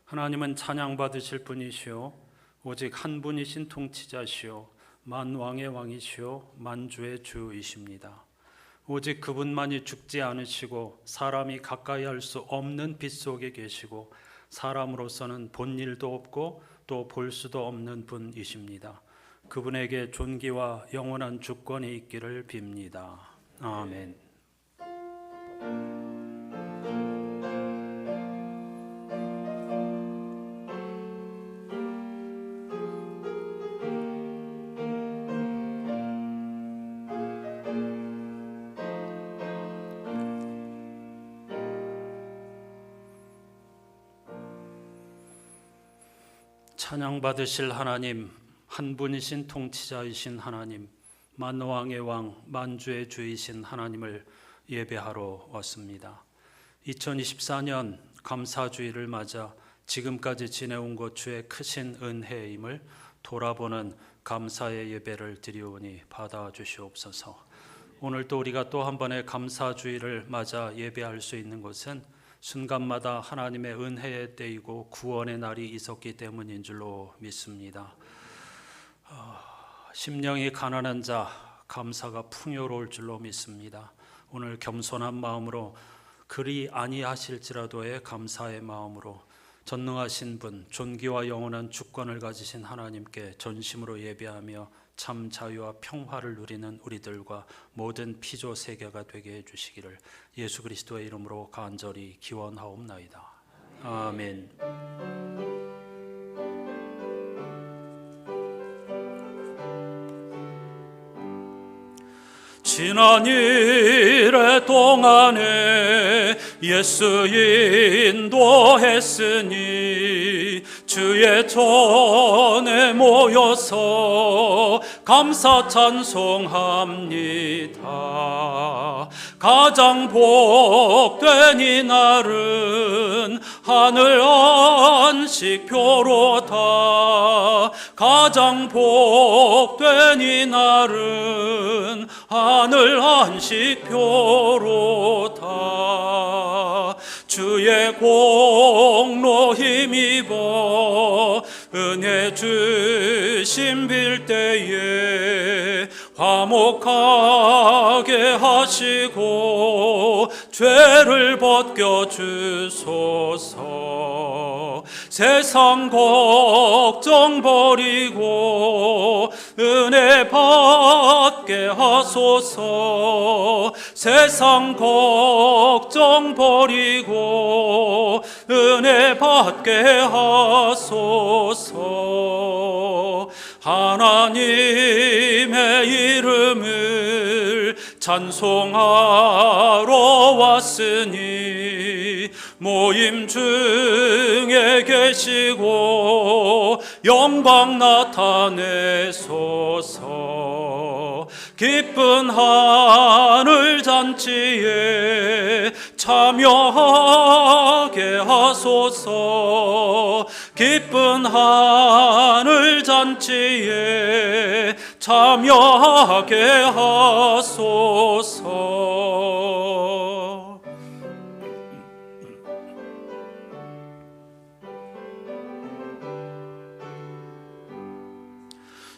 하나님은 찬양받으실 분이시오 오직 한 분이신 통치자시오 만왕의 왕이시오 만주의 주이십니다. 오직 그분만이 죽지 않으시고 사람이 가까이 할 수 없는 빛 속에 계시고 사람으로서는 본 일도 없고 또 볼 수도 없는 분이십니다. 그분에게 존귀와 영원한 주권이 있기를 빕니다. 아멘. 찬양받으실 하나님, 한 분이신 통치자이신 하나님, 만왕의 왕, 만주의 주이신 하나님을 예배하러 왔습니다. 2024년 감사주일을 맞아 지금까지 지내온 것 주의 크신 은혜임을 돌아보는 감사의 예배를 드리오니 받아주시옵소서. 오늘 또 우리가 또 한 번의 감사주일을 맞아 예배할 수 있는 것은 순간마다 하나님의 은혜의 때이고 구원의 날이 있었기 때문인 줄로 믿습니다. 심령이 가난한 자 감사가 풍요로울 줄로 믿습니다. 오늘 겸손한 마음으로 그리 아니하실지라도의 감사의 마음으로 전능하신 분, 존귀와 영원한 주권을 가지신 하나님께 전심으로 예배하며 참 자유와 평화를 누리는 우리들과 모든 피조 세계가 되게 해주시기를 예수 그리스도의 이름으로 간절히 기원하옵나이다. 아멘. 지난 일의 동안에 예수 인도했으니 주의 전에 모여서 감사 찬송합니다. 가장 복된 이 날은 하늘 안식표로다. 가장 복된 이 날은 하늘 안식표로다. 주의 공로 힘입어 은혜 주심 빌 때에 화목하게 하시고 죄를 벗겨 주소서. 세상 걱정 버리고 은혜 받게 하소서. 세상 걱정 버리고 은혜 받게 하소서. 하나님의 이름을 찬송하러 왔으니 모임 중에 계시고 영광 나타내소서. 기쁜 하늘 잔치에 참여하게 하소서. 기쁜 하늘 잔치에 참여하게 하소서.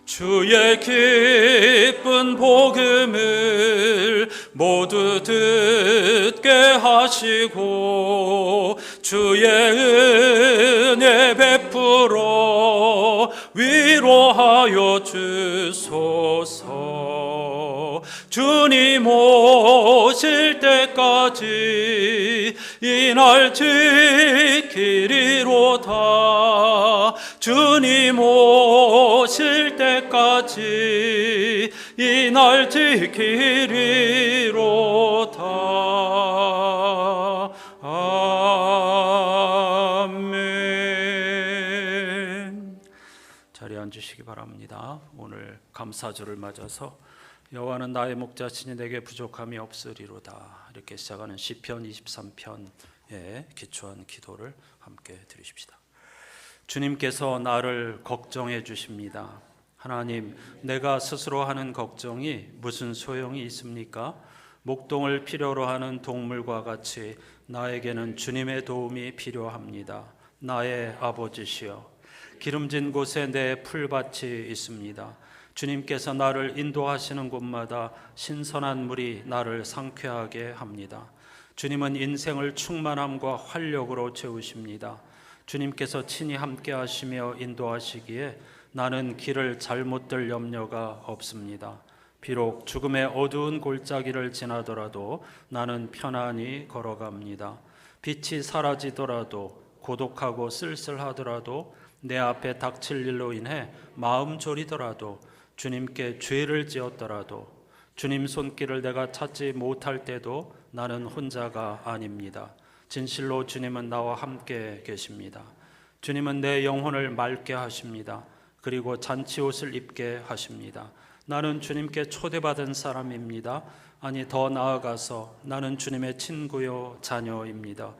주의 기쁜 복음을 모두 듣게 하시고 주의 은혜 베풀어 위로하여 주소서. 주님 오실 때까지 이 날 지키리로다. 주님 오실 때까지 이 날 지키리로다. 아멘. 자리에 앉으시기 바랍니다. 오늘 감사주를 맞아서 여호와는 나의 목자시니 내게 부족함이 없으리로다, 이렇게 시작하는 시편 23편에 기초한 기도를 함께 드리십시다. 주님께서 나를 걱정해 주십니다. 하나님, 내가 스스로 하는 걱정이 무슨 소용이 있습니까? 목동을 필요로 하는 동물과 같이 나에게는 주님의 도움이 필요합니다. 나의 아버지시여, 기름진 곳에 내 풀밭이 있습니다. 주님께서 나를 인도하시는 곳마다 신선한 물이 나를 상쾌하게 합니다. 주님은 인생을 충만함과 활력으로 채우십니다. 주님께서 친히 함께 하시며 인도하시기에 나는 길을 잘못 들 염려가 없습니다. 비록 죽음의 어두운 골짜기를 지나더라도 나는 편안히 걸어갑니다. 빛이 사라지더라도, 고독하고 쓸쓸하더라도, 내 앞에 닥칠 일로 인해 마음 졸이더라도, 주님께 죄를 지었더라도, 주님 손길을 내가 찾지 못할 때도 나는 혼자가 아닙니다. 진실로 주님은 나와 함께 계십니다. 주님은 내 영혼을 맑게 하십니다. 그리고 잔치옷을 입게 하십니다. 나는 주님께 초대받은 사람입니다. 아니, 더 나아가서 나는 주님의 친구요 자녀입니다.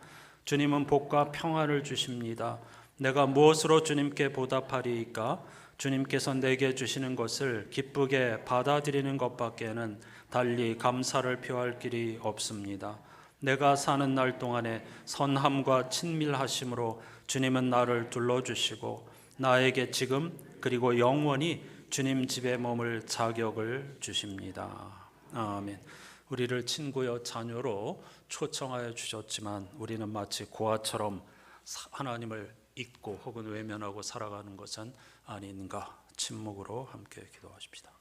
주님은 복과 평안을 주십니다. 내가 무엇으로 주님께 보답하리이까? 주님께서 내게 주시는 것을 기쁘게 받아들이는 것밖에는 달리 감사를 표할 길이 없습니다. 내가 사는 날 동안에 선함과 친밀하심으로 주님은 나를 둘러주시고 나에게 지금 그리고 영원히 주님 집에 머물 자격을 주십니다. 아멘. 우리를 친구여 자녀로 초청하여 주셨지만 우리는 마치 고아처럼 하나님을 잊고 혹은 외면하고 살아가는 것은 아닌가. 침묵으로 함께 기도하십시다.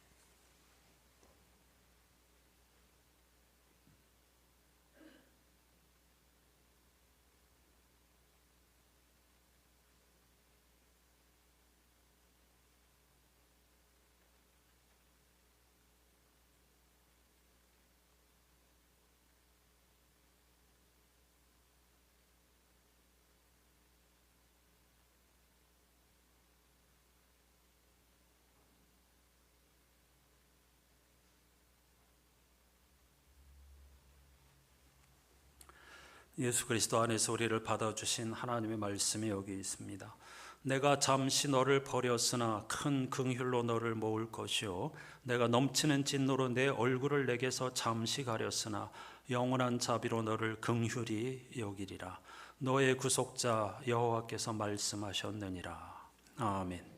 예수 그리스도 안에서 우리를 받아주신 하나님의 말씀이 여기 있습니다. 내가 잠시 너를 버렸으나 큰 긍휼로 너를 모을 것이요 내가 넘치는 진노로 내 얼굴을 내게서 잠시 가렸으나 영원한 자비로 너를 긍휼히 여기리라. 너의 구속자 여호와께서 말씀하셨느니라. 아멘.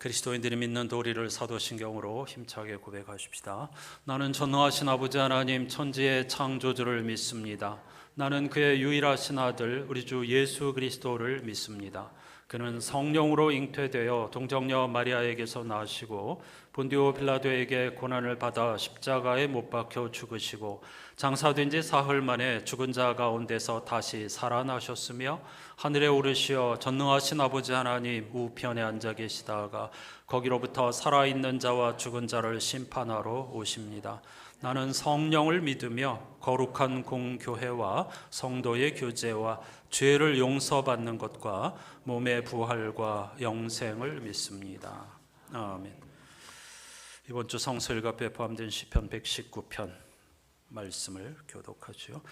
그리스도인들이 믿는 도리를 사도신경으로 힘차게 고백하십시다. 나는 전능하신 아버지 하나님 천지의 창조주를 믿습니다. 나는 그의 유일하신 아들 우리 주 예수 그리스도를 믿습니다. 그는 성령으로 잉태되어 동정녀 마리아에게서 나시고 본디오 빌라도에게 고난을 받아 십자가에 못 박혀 죽으시고 장사된 지 사흘 만에 죽은 자 가운데서 다시 살아나셨으며 하늘에 오르시어 전능하신 아버지 하나님 우편에 앉아 계시다가 거기로부터 살아있는 자와 죽은 자를 심판하러 오십니다. 나는 성령을 믿으며 거룩한 공교회와 성도의 교제와 죄를 용서받는 것과 몸의 부활과 영생을 믿습니다. 아멘. 이번 주 성서일갑에 포함된 시편 119편 말씀을 교독하죠.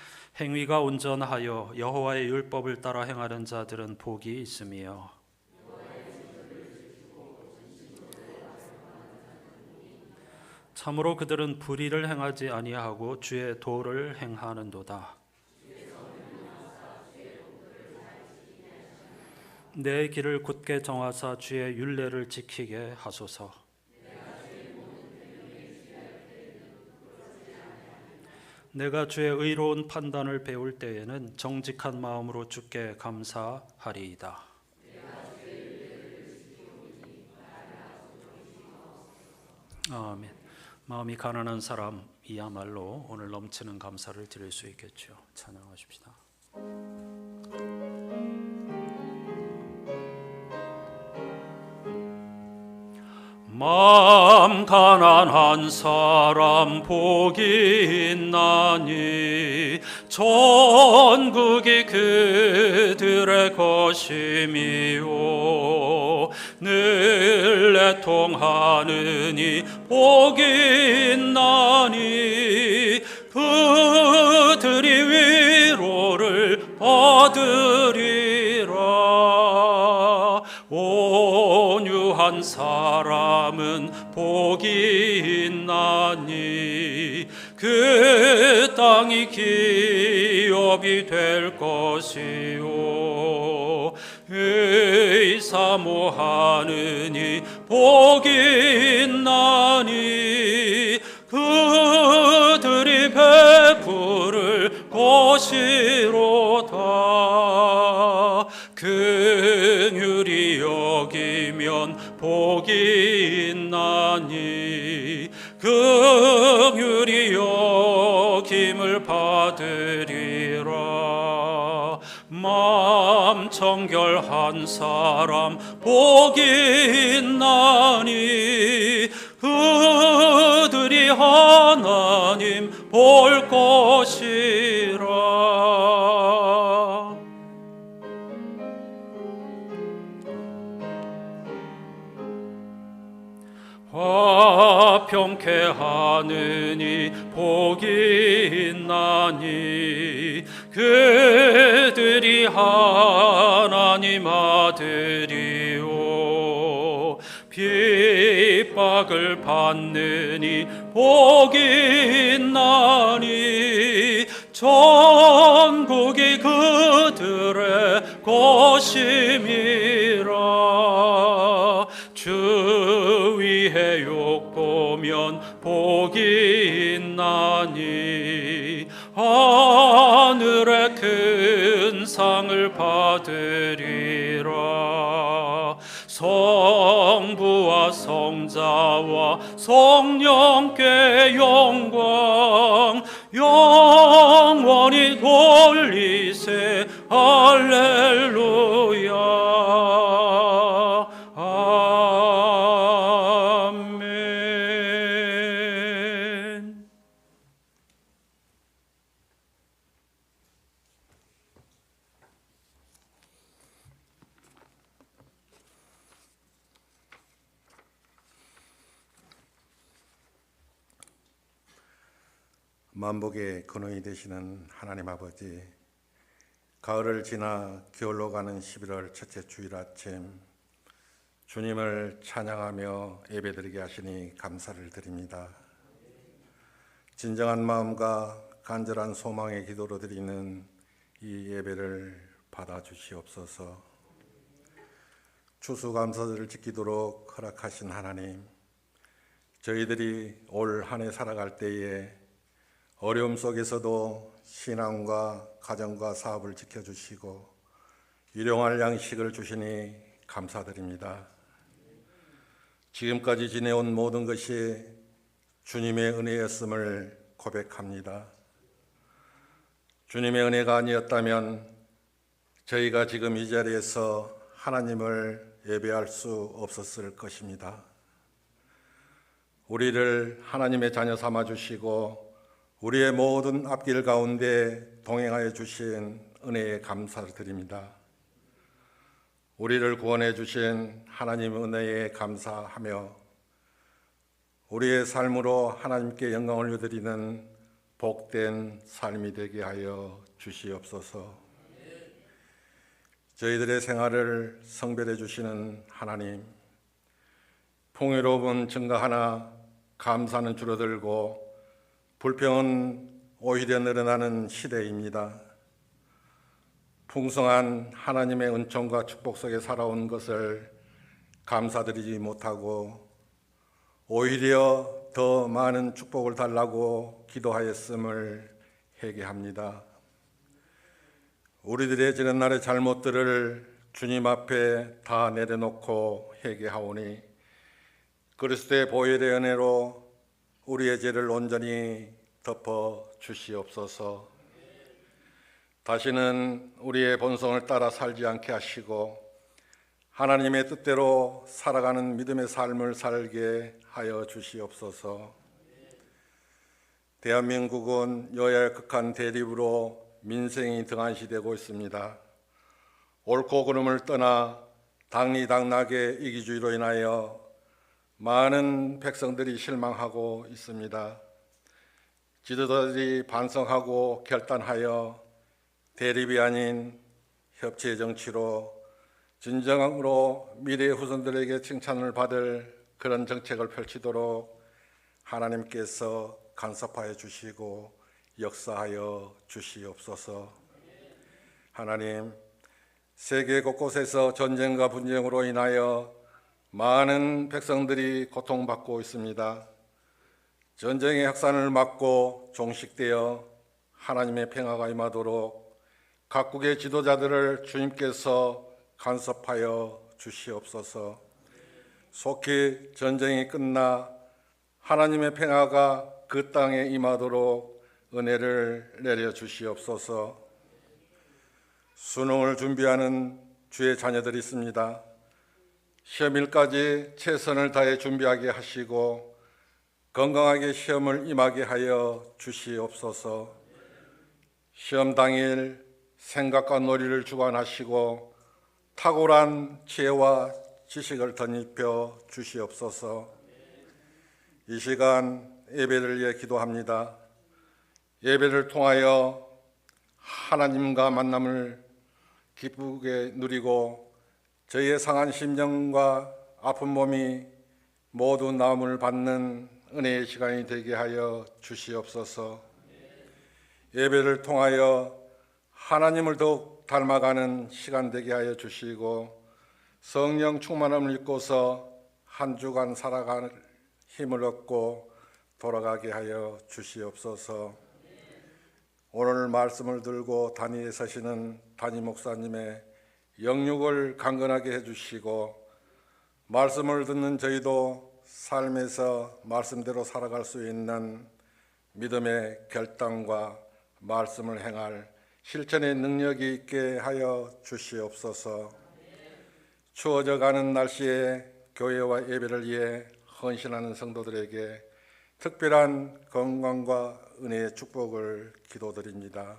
행위가 온전하여 여호와의 율법을 따라 행하는 자들은 복이 있으며 참으로 그들은 불의를 행하지 아니하고 주의 도를 행하는도다. 내 길을 굳게 정하사 주의 율례를 지키게 하소서. 내가 주의 의로운 판단을 배울 때에는 정직한 마음으로 주께 감사하리이다. 아멘. 마음이 가난한 사람이야말로 오늘 넘치는 감사를 드릴 수 있겠죠. 찬양하십시다. 마음 가난한 사람 복이 있나니 천국이 그들의 것이미요 늘 애통하느니 복이 있나니 그들이 위로를 받으리라. 온유한 한 사람은 복이 있나니 그 땅이 기업이 될 것이요 의사모하는 이 복이 있나니 그들이 베풀을 것이로다. 긍휼히 여기면 복이 있나니 긍휼히 여김을 받으리라. 마음 청결한 사람 복이 있나니 그들이 하나님 볼 것이라. 화평케 하느니 복이 있나니 그들이 하나님 아들이요 핍박을 받느니 복이 있나니 천국이 그들의 것임이라. 주 위에 욕보면 복이 있나니 하늘의 큰 상을 받으리라. 성부와 성자와 성령께 영광 영원히 돌리세. 할렐루야. 아멘. 만복의 근원이 되시는 하나님 아버지, 가을을 지나 겨울로 가는 11월 첫째 주일 아침 주님을 찬양하며 예배드리게 하시니 감사를 드립니다. 진정한 마음과 간절한 소망의 기도로 드리는 이 예배를 받아주시옵소서. 추수감사절을 지키도록 허락하신 하나님, 저희들이 올 한 해 살아갈 때에 어려움 속에서도 신앙과 가정과 사업을 지켜주시고 일용할 양식을 주시니 감사드립니다. 지금까지 지내온 모든 것이 주님의 은혜였음을 고백합니다. 주님의 은혜가 아니었다면 저희가 지금 이 자리에서 하나님을 예배할 수 없었을 것입니다. 우리를 하나님의 자녀 삼아 주시고 우리의 모든 앞길 가운데 동행하여 주신 은혜에 감사를 드립니다. 우리를 구원해 주신 하나님의 은혜에 감사하며 우리의 삶으로 하나님께 영광을 드리는 복된 삶이 되게 하여 주시옵소서. 저희들의 생활을 성별해 주시는 하나님, 풍요로움은 증가하나 감사는 줄어들고 불평은 오히려 늘어나는 시대입니다. 풍성한 하나님의 은총과 축복 속에 살아온 것을 감사드리지 못하고 오히려 더 많은 축복을 달라고 기도하였음을 회개합니다. 우리들의 지난날의 잘못들을 주님 앞에 다 내려놓고 회개하오니 그리스도의 보혈의 은혜로 우리의 죄를 온전히 덮어 주시옵소서. 다시는 우리의 본성을 따라 살지 않게 하시고 하나님의 뜻대로 살아가는 믿음의 삶을 살게 하여 주시옵소서. 대한민국은 여야의 극한 대립으로 민생이 등한시되고 있습니다. 옳고 그름을 떠나 당리당락의 이기주의로 인하여 많은 백성들이 실망하고 있습니다. 지도자들이 반성하고 결단하여 대립이 아닌 협치의 정치로 진정으로 미래의 후손들에게 칭찬을 받을 그런 정책을 펼치도록 하나님께서 간섭하여 주시고 역사하여 주시옵소서. 하나님, 세계 곳곳에서 전쟁과 분쟁으로 인하여 많은 백성들이 고통받고 있습니다. 전쟁의 확산을 막고 종식되어 하나님의 평화가 임하도록 각국의 지도자들을 주님께서 간섭하여 주시옵소서. 속히 전쟁이 끝나 하나님의 평화가 그 땅에 임하도록 은혜를 내려 주시옵소서. 수능을 준비하는 주의 자녀들이 있습니다. 시험일까지 최선을 다해 준비하게 하시고 건강하게 시험을 임하게 하여 주시옵소서. 시험 당일 생각과 놀이를 주관하시고 탁월한 지혜와 지식을 덧입혀 주시옵소서. 이 시간 예배를 위해 기도합니다. 예배를 통하여 하나님과 만남을 기쁘게 누리고 저희의 상한 심령과 아픈 몸이 모두 나음을 받는 은혜의 시간이 되게 하여 주시옵소서. 예배를 통하여 하나님을 더욱 닮아가는 시간 되게 하여 주시고 성령 충만함을 입고서 한 주간 살아갈 힘을 얻고 돌아가게 하여 주시옵소서. 오늘 말씀을 들고 단위에 서시는 단위 목사님의 영육을 강건하게 해주시고 말씀을 듣는 저희도 삶에서 말씀대로 살아갈 수 있는 믿음의 결단과 말씀을 행할 실천의 능력이 있게 하여 주시옵소서. 추워져 가는 날씨에 교회와 예배를 위해 헌신하는 성도들에게 특별한 건강과 은혜의 축복을 기도드립니다.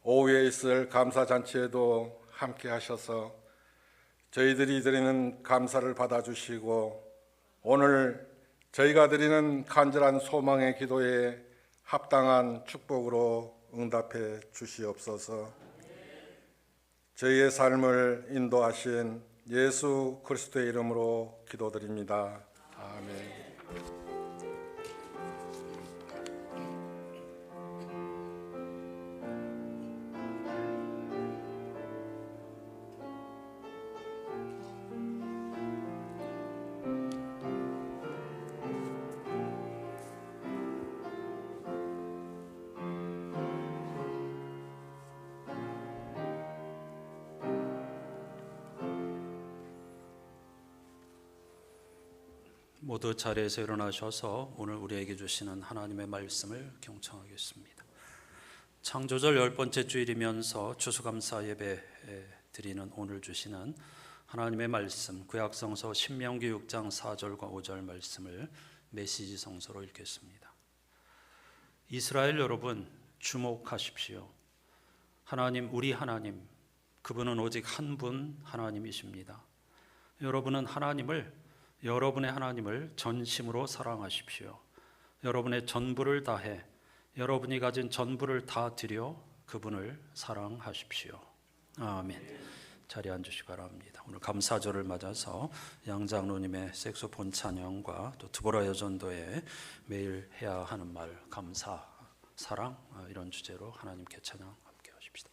오후에 있을 감사잔치에도 함께 하셔서 저희들이 드리는 감사를 받아주시고 오늘 저희가 드리는 간절한 소망의 기도에 합당한 축복으로 응답해 주시옵소서. 저희의 삶을 인도하신 예수 그리스도의 이름으로 기도드립니다. 아멘. 모두 자리에서 일어나셔서 오늘 우리에게 주시는 하나님의 말씀을 경청하겠습니다. 창조절 10번째 주일이면서 추수감사 예배 드리는 오늘 주시는 하나님의 말씀 구약성서 신명기 6장 4절과 5절 말씀을 메시지 성서로 읽겠습니다. 이스라엘 여러분 주목하십시오. 하나님 우리 하나님 그분은 오직 한 분 하나님이십니다. 여러분의 하나님을 전심으로 사랑하십시오. 여러분의 전부를 다해 여러분이 가진 전부를 다 드려 그분을 사랑하십시오. 아멘. 자리에 앉으시기 바랍니다. 오늘 감사절을 맞아서 양장로님의 색소폰 찬양과 또 드보라 여전도에 매일 해야 하는 말 감사, 사랑 이런 주제로 하나님께 찬양 함께 하십시다.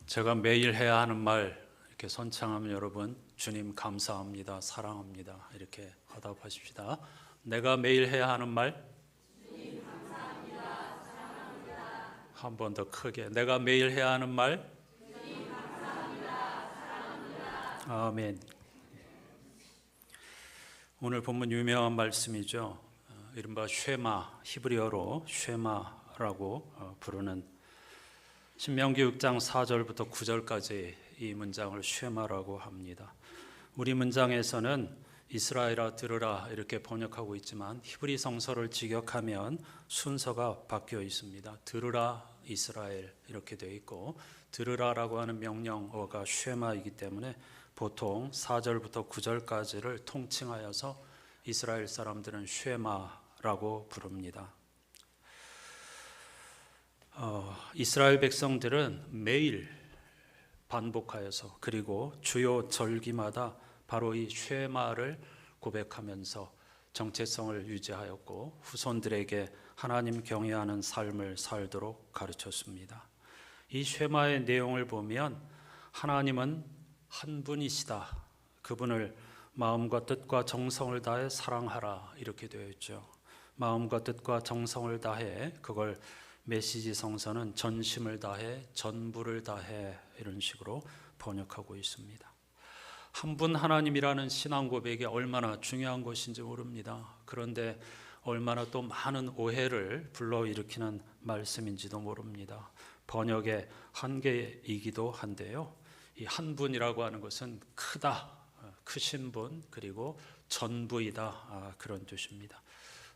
제가 매일 해야 하는 말 이렇게 선창하면 여러분 주님 감사합니다, 사랑합니다 이렇게 화답하십시다. 내가 매일 해야 하는 말 주님 감사합니다, 사랑합니다. 한 번 더 크게 내가 매일 해야 하는 말 주님 감사합니다, 사랑합니다. 아멘. 오늘 본문 유명한 말씀이죠. 이른바 쉐마, 히브리어로 쉐마라고 부르는 신명기 6장 4절부터 9절까지 이 문장을 쉐마라고 합니다. 우리 문장에서는 이스라엘아 들으라 이렇게 번역하고 있지만 히브리 성서를 직역하면 순서가 바뀌어 있습니다. 들으라 이스라엘 이렇게 되어 있고 들으라라고 하는 명령어가 쉐마이기 때문에 보통 4절부터 9절까지를 통칭하여서 이스라엘 사람들은 쉐마라고 부릅니다. 이스라엘 백성들은 매일 반복하여서 그리고 주요 절기마다 바로 이 쉐마를 고백하면서 정체성을 유지하였고 후손들에게 하나님 경외하는 삶을 살도록 가르쳤습니다. 이 쉐마의 내용을 보면 하나님은 한 분이시다. 그분을 마음과 뜻과 정성을 다해 사랑하라 이렇게 되어 있죠. 마음과 뜻과 정성을 다해 그걸 메시지 성서는 전심을 다해 전부를 다해 이런 식으로 번역하고 있습니다. 한 분 하나님이라는 신앙 고백이 얼마나 중요한 것인지 모릅니다. 그런데 얼마나 또 많은 오해를 불러일으키는 말씀인지도 모릅니다. 번역의 한계이기도 한데요. 이 한 분이라고 하는 것은 크다, 크신 분, 그리고 전부이다 그런 뜻입니다.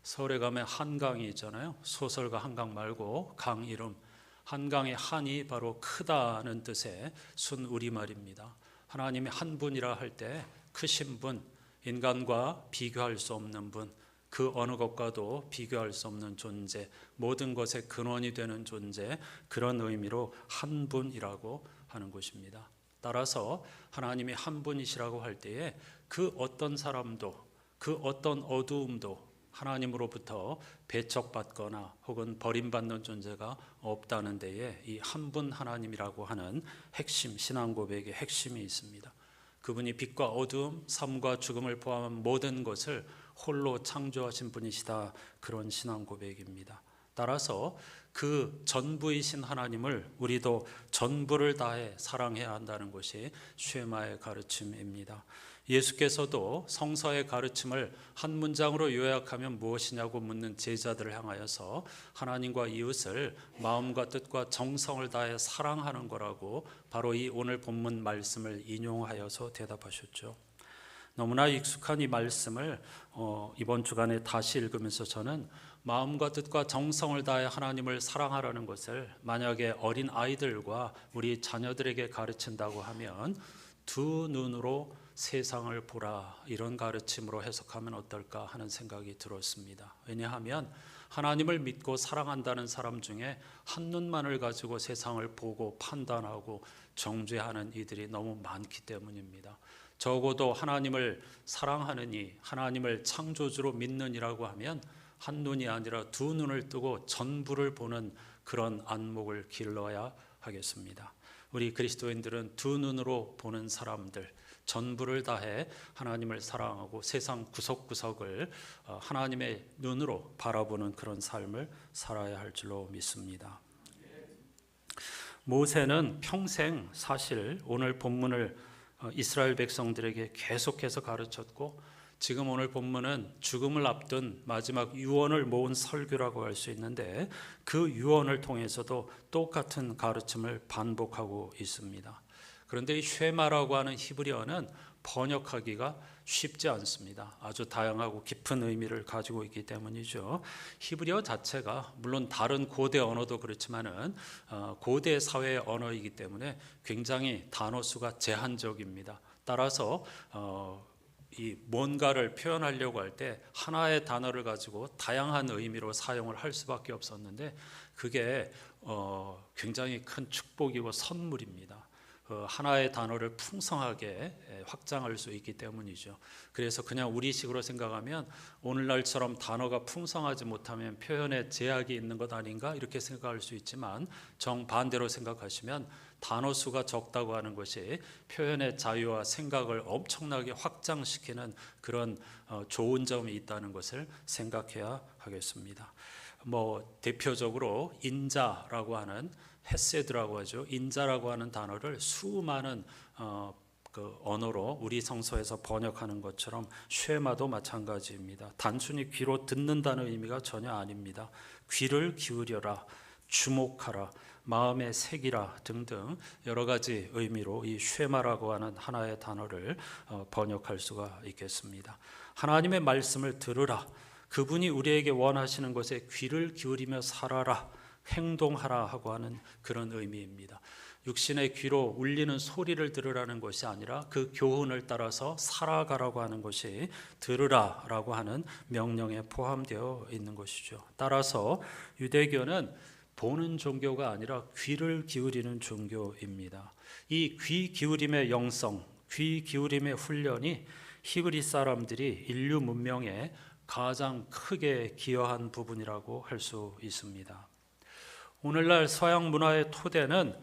서울에 가면 한강이 있잖아요. 소설가 한강 말고 강 이름 한강의 한이 바로 크다는 뜻의 순 우리말입니다. 하나님이 한 분이라 할 때 크신 분, 인간과 비교할 수 없는 분, 그 어느 것과도 비교할 수 없는 존재, 모든 것의 근원이 되는 존재, 그런 의미로 한 분이라고 하는 것입니다. 따라서 하나님이 한 분이시라고 할 때에 그 어떤 사람도 그 어떤 어두움도 하나님으로부터 배척받거나 혹은 버림받는 존재가 없다는 데에 이 한 분 하나님이라고 하는 핵심, 신앙 고백의 핵심이 있습니다. 그분이 빛과 어두움, 삶과 죽음을 포함한 모든 것을 홀로 창조하신 분이시다. 그런 신앙 고백입니다. 따라서 그 전부이신 하나님을 우리도 전부를 다해 사랑해야 한다는 것이 쉐마의 가르침입니다. 예수께서도 성서의 가르침을 한 문장으로 요약하면 무엇이냐고 묻는 제자들을 향하여서 하나님과 이웃을 마음과 뜻과 정성을 다해 사랑하는 거라고 바로 이 오늘 본문 말씀을 인용하여서 대답하셨죠. 너무나 익숙한 이 말씀을 이번 주간에 다시 읽으면서 저는 마음과 뜻과 정성을 다해 하나님을 사랑하라는 것을 만약에 어린 아이들과 우리 자녀들에게 가르친다고 하면 두 눈으로 세상을 보라 이런 가르침으로 해석하면 어떨까 하는 생각이 들었습니다. 왜냐하면 하나님을 믿고 사랑한다는 사람 중에 한 눈만을 가지고 세상을 보고 판단하고 정죄하는 이들이 너무 많기 때문입니다. 적어도 하나님을 사랑하느니 하나님을 창조주로 믿느니라고 하면 한 눈이 아니라 두 눈을 뜨고 전부를 보는 그런 안목을 길러야 하겠습니다. 우리 그리스도인들은 두 눈으로 보는 사람들, 전부를 다해 하나님을 사랑하고 세상 구석구석을 하나님의 눈으로 바라보는 그런 삶을 살아야 할 줄로 믿습니다. 모세는 평생 사실 오늘 본문을 이스라엘 백성들에게 계속해서 가르쳤고 지금 오늘 본문은 죽음을 앞둔 마지막 유언을 모은 설교라고 할 수 있는데 그 유언을 통해서도 똑같은 가르침을 반복하고 있습니다. 그런데 이 쉐마라고 하는 히브리어는 번역하기가 쉽지 않습니다. 아주 다양하고 깊은 의미를 가지고 있기 때문이죠. 히브리어 자체가 물론 다른 고대 언어도 그렇지만은 고대 사회의 언어이기 때문에 굉장히 단어 수가 제한적입니다. 따라서 이 뭔가를 표현하려고 할 때 하나의 단어를 가지고 다양한 의미로 사용을 할 수밖에 없었는데 그게 굉장히 큰 축복이고 선물입니다. 하나의 단어를 풍성하게 확장할 수 있기 때문이죠. 그래서 그냥 우리식으로 생각하면 오늘날처럼 단어가 풍성하지 못하면 표현에 제약이 있는 것 아닌가 이렇게 생각할 수 있지만, 정반대로 생각하시면 단어 수가 적다고 하는 것이 표현의 자유와 생각을 엄청나게 확장시키는 그런 좋은 점이 있다는 것을 생각해야 하겠습니다. 대표적으로 인자라고 하는, 헤세드라고 하죠. 인자라고 하는 단어를 수많은 언어로 우리 성서에서 번역하는 것처럼 쉐마도 마찬가지입니다. 단순히 귀로 듣는다는 의미가 전혀 아닙니다. 귀를 기울여라, 주목하라, 마음에 새기라 등등 여러 가지 의미로 이 쉐마라고 하는 하나의 단어를 번역할 수가 있겠습니다. 하나님의 말씀을 들으라, 그분이 우리에게 원하시는 것에 귀를 기울이며 살아라, 행동하라 하고 하는 그런 의미입니다. 육신의 귀로 울리는 소리를 들으라는 것이 아니라 그 교훈을 따라서 살아가라고 하는 것이 들으라라고 하는 명령에 포함되어 있는 것이죠. 따라서 유대교는 보는 종교가 아니라 귀를 기울이는 종교입니다. 이 귀 기울임의 영성, 귀 기울임의 훈련이 히브리 사람들이 인류 문명에 가장 크게 기여한 부분이라고 할 수 있습니다. 오늘날 서양 문화의 토대는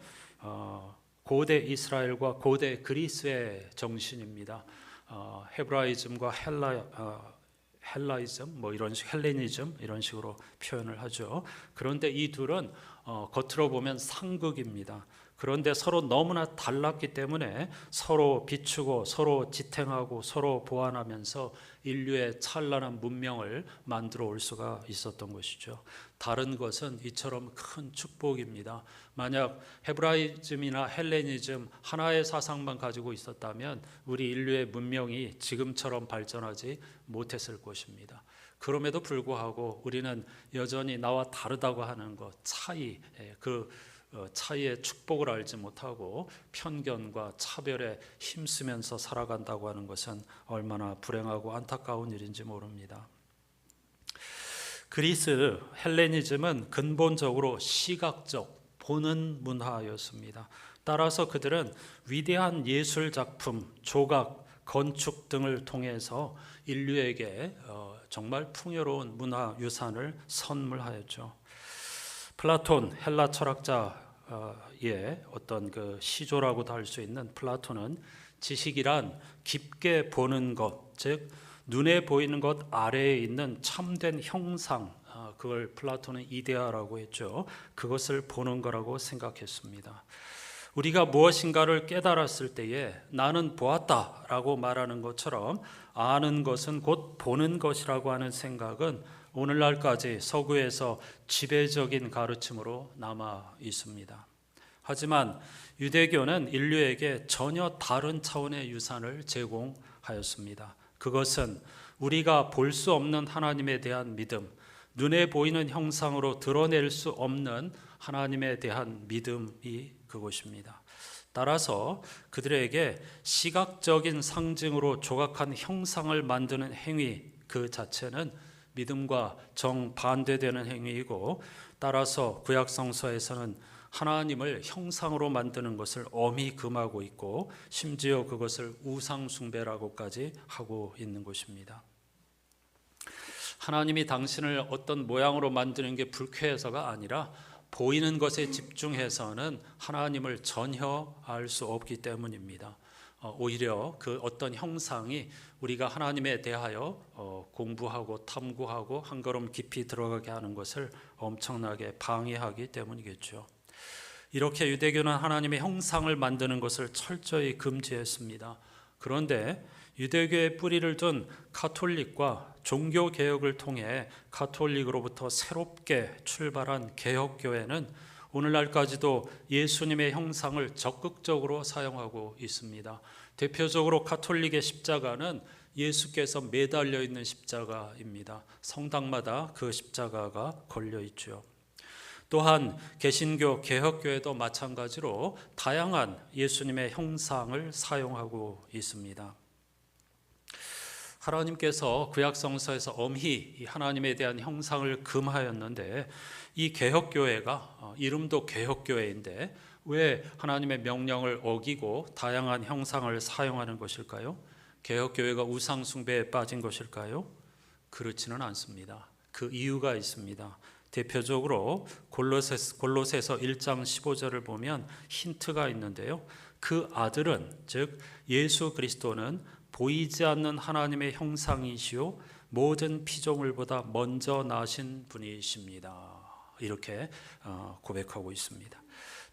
고대 이스라엘과 고대 그리스의 정신입니다. 헤브라이즘과 헬라이즘, 헬레니즘 이런 식으로 표현을 하죠. 그런데 이 둘은 겉으로 보면 상극입니다. 그런데 서로 너무나 달랐기 때문에 서로 비추고 서로 지탱하고 서로 보완하면서 인류의 찬란한 문명을 만들어 올 수가 있었던 것이죠. 다른 것은 이처럼 큰 축복입니다. 만약 헤브라이즘이나 헬레니즘 하나의 사상만 가지고 있었다면 우리 인류의 문명이 지금처럼 발전하지 못했을 것입니다. 그럼에도 불구하고 우리는 여전히 나와 다르다고 하는 것, 차이의 축복을 알지 못하고 편견과 차별에 힘쓰면서 살아간다고 하는 것은 얼마나 불행하고 안타까운 일인지 모릅니다. 그리스 헬레니즘은 근본적으로 시각적, 보는 문화였습니다. 따라서 그들은 위대한 예술 작품, 조각, 건축 등을 통해서 인류에게 정말 풍요로운 문화 유산을 선물하였죠. 플라톤, 헬라 철학자의 어떤 그 시조라고도 할 수 있는 플라톤은 지식이란 깊게 보는 것, 즉 눈에 보이는 것 아래에 있는 참된 형상, 그걸 플라톤은 이데아라고 했죠. 그것을 보는 거라고 생각했습니다. 우리가 무엇인가를 깨달았을 때에 나는 보았다라고 말하는 것처럼 아는 것은 곧 보는 것이라고 하는 생각은 오늘날까지 서구에서 지배적인 가르침으로 남아 있습니다. 하지만 유대교는 인류에게 전혀 다른 차원의 유산을 제공하였습니다. 그것은 우리가 볼 수 없는 하나님에 대한 믿음, 눈에 보이는 형상으로 드러낼 수 없는 하나님에 대한 믿음이 그것입니다. 따라서 그들에게 시각적인 상징으로 조각한 형상을 만드는 행위 그 자체는 믿음과 정반대되는 행위이고, 따라서 구약 성서에서는 하나님을 형상으로 만드는 것을 엄히 금하고 있고 심지어 그것을 우상 숭배라고까지 하고 있는 것입니다. 하나님이 당신을 어떤 모양으로 만드는 게 불쾌해서가 아니라 보이는 것에 집중해서는 하나님을 전혀 알 수 없기 때문입니다. 오히려 그 어떤 형상이 우리가 하나님에 대하여 공부하고 탐구하고 한 걸음 깊이 들어가게 하는 것을 엄청나게 방해하기 때문이겠죠. 이렇게 유대교는 하나님의 형상을 만드는 것을 철저히 금지했습니다. 그런데 유대교의 뿌리를 둔 가톨릭과 종교개혁을 통해 가톨릭으로부터 새롭게 출발한 개혁교회는 오늘날까지도 예수님의 형상을 적극적으로 사용하고 있습니다. 대표적으로 가톨릭의 십자가는 예수께서 매달려 있는 십자가입니다. 성당마다 그 십자가가 걸려 있죠. 또한 개신교, 개혁교회도 마찬가지로 다양한 예수님의 형상을 사용하고 있습니다. 하나님께서 구약성서에서 엄히 하나님에 대한 형상을 금하였는데 이 개혁교회가 이름도 개혁교회인데 왜 하나님의 명령을 어기고 다양한 형상을 사용하는 것일까요? 개혁교회가 우상 숭배에 빠진 것일까요? 그렇지는 않습니다. 그 이유가 있습니다. 대표적으로 골로새서 1장 15절을 보면 힌트가 있는데요. 그 아들은, 즉 예수 그리스도는 보이지 않는 하나님의 형상이시요 모든 피조물보다 먼저 나신 분이십니다. 이렇게 고백하고 있습니다.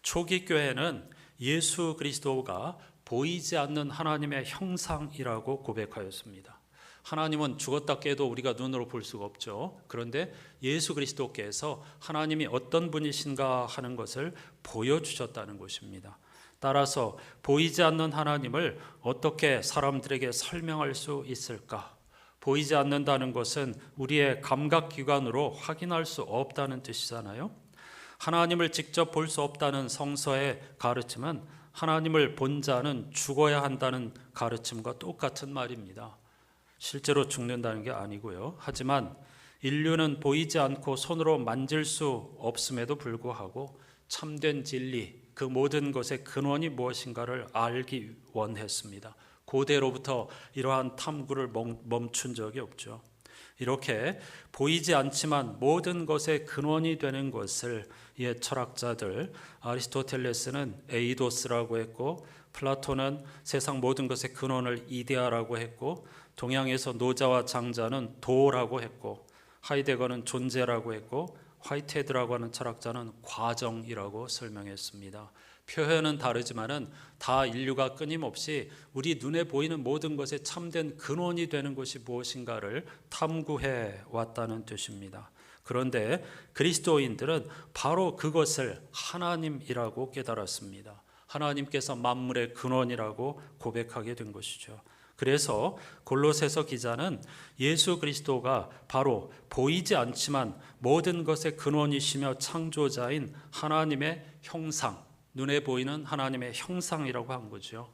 초기 교회는 예수 그리스도가 보이지 않는 하나님의 형상이라고 고백하였습니다. 하나님은 죽었다 깨도 우리가 눈으로 볼 수가 없죠. 그런데 예수 그리스도께서 하나님이 어떤 분이신가 하는 것을 보여주셨다는 것입니다. 따라서 보이지 않는 하나님을 어떻게 사람들에게 설명할 수 있을까? 보이지 않는다는 것은 우리의 감각기관으로 확인할 수 없다는 뜻이잖아요. 하나님을 직접 볼 수 없다는 성서의 가르침은 하나님을 본 자는 죽어야 한다는 가르침과 똑같은 말입니다. 실제로 죽는다는 게 아니고요. 하지만 인류는 보이지 않고 손으로 만질 수 없음에도 불구하고 참된 진리, 그 모든 것의 근원이 무엇인가를 알기 원했습니다. 고대로부터 이러한 탐구를 멈춘 적이 없죠. 이렇게 보이지 않지만 모든 것의 근원이 되는 것을 옛 철학자들, 아리스토텔레스는 에이도스라고 했고, 플라톤은 세상 모든 것의 근원을 이데아라고 했고, 동양에서 노자와 장자는 도라고 했고, 하이데거는 존재라고 했고, 화이트헤드라고 하는 철학자는 과정이라고 설명했습니다. 표현은 다르지만은 다 인류가 끊임없이 우리 눈에 보이는 모든 것의 참된 근원이 되는 것이 무엇인가를 탐구해 왔다는 뜻입니다. 그런데 그리스도인들은 바로 그것을 하나님이라고 깨달았습니다. 하나님께서 만물의 근원이라고 고백하게 된 것이죠. 그래서 골로새서 기자는 예수 그리스도가 바로 보이지 않지만 모든 것의 근원이시며 창조자인 하나님의 형상, 눈에 보이는 하나님의 형상이라고 한 거죠.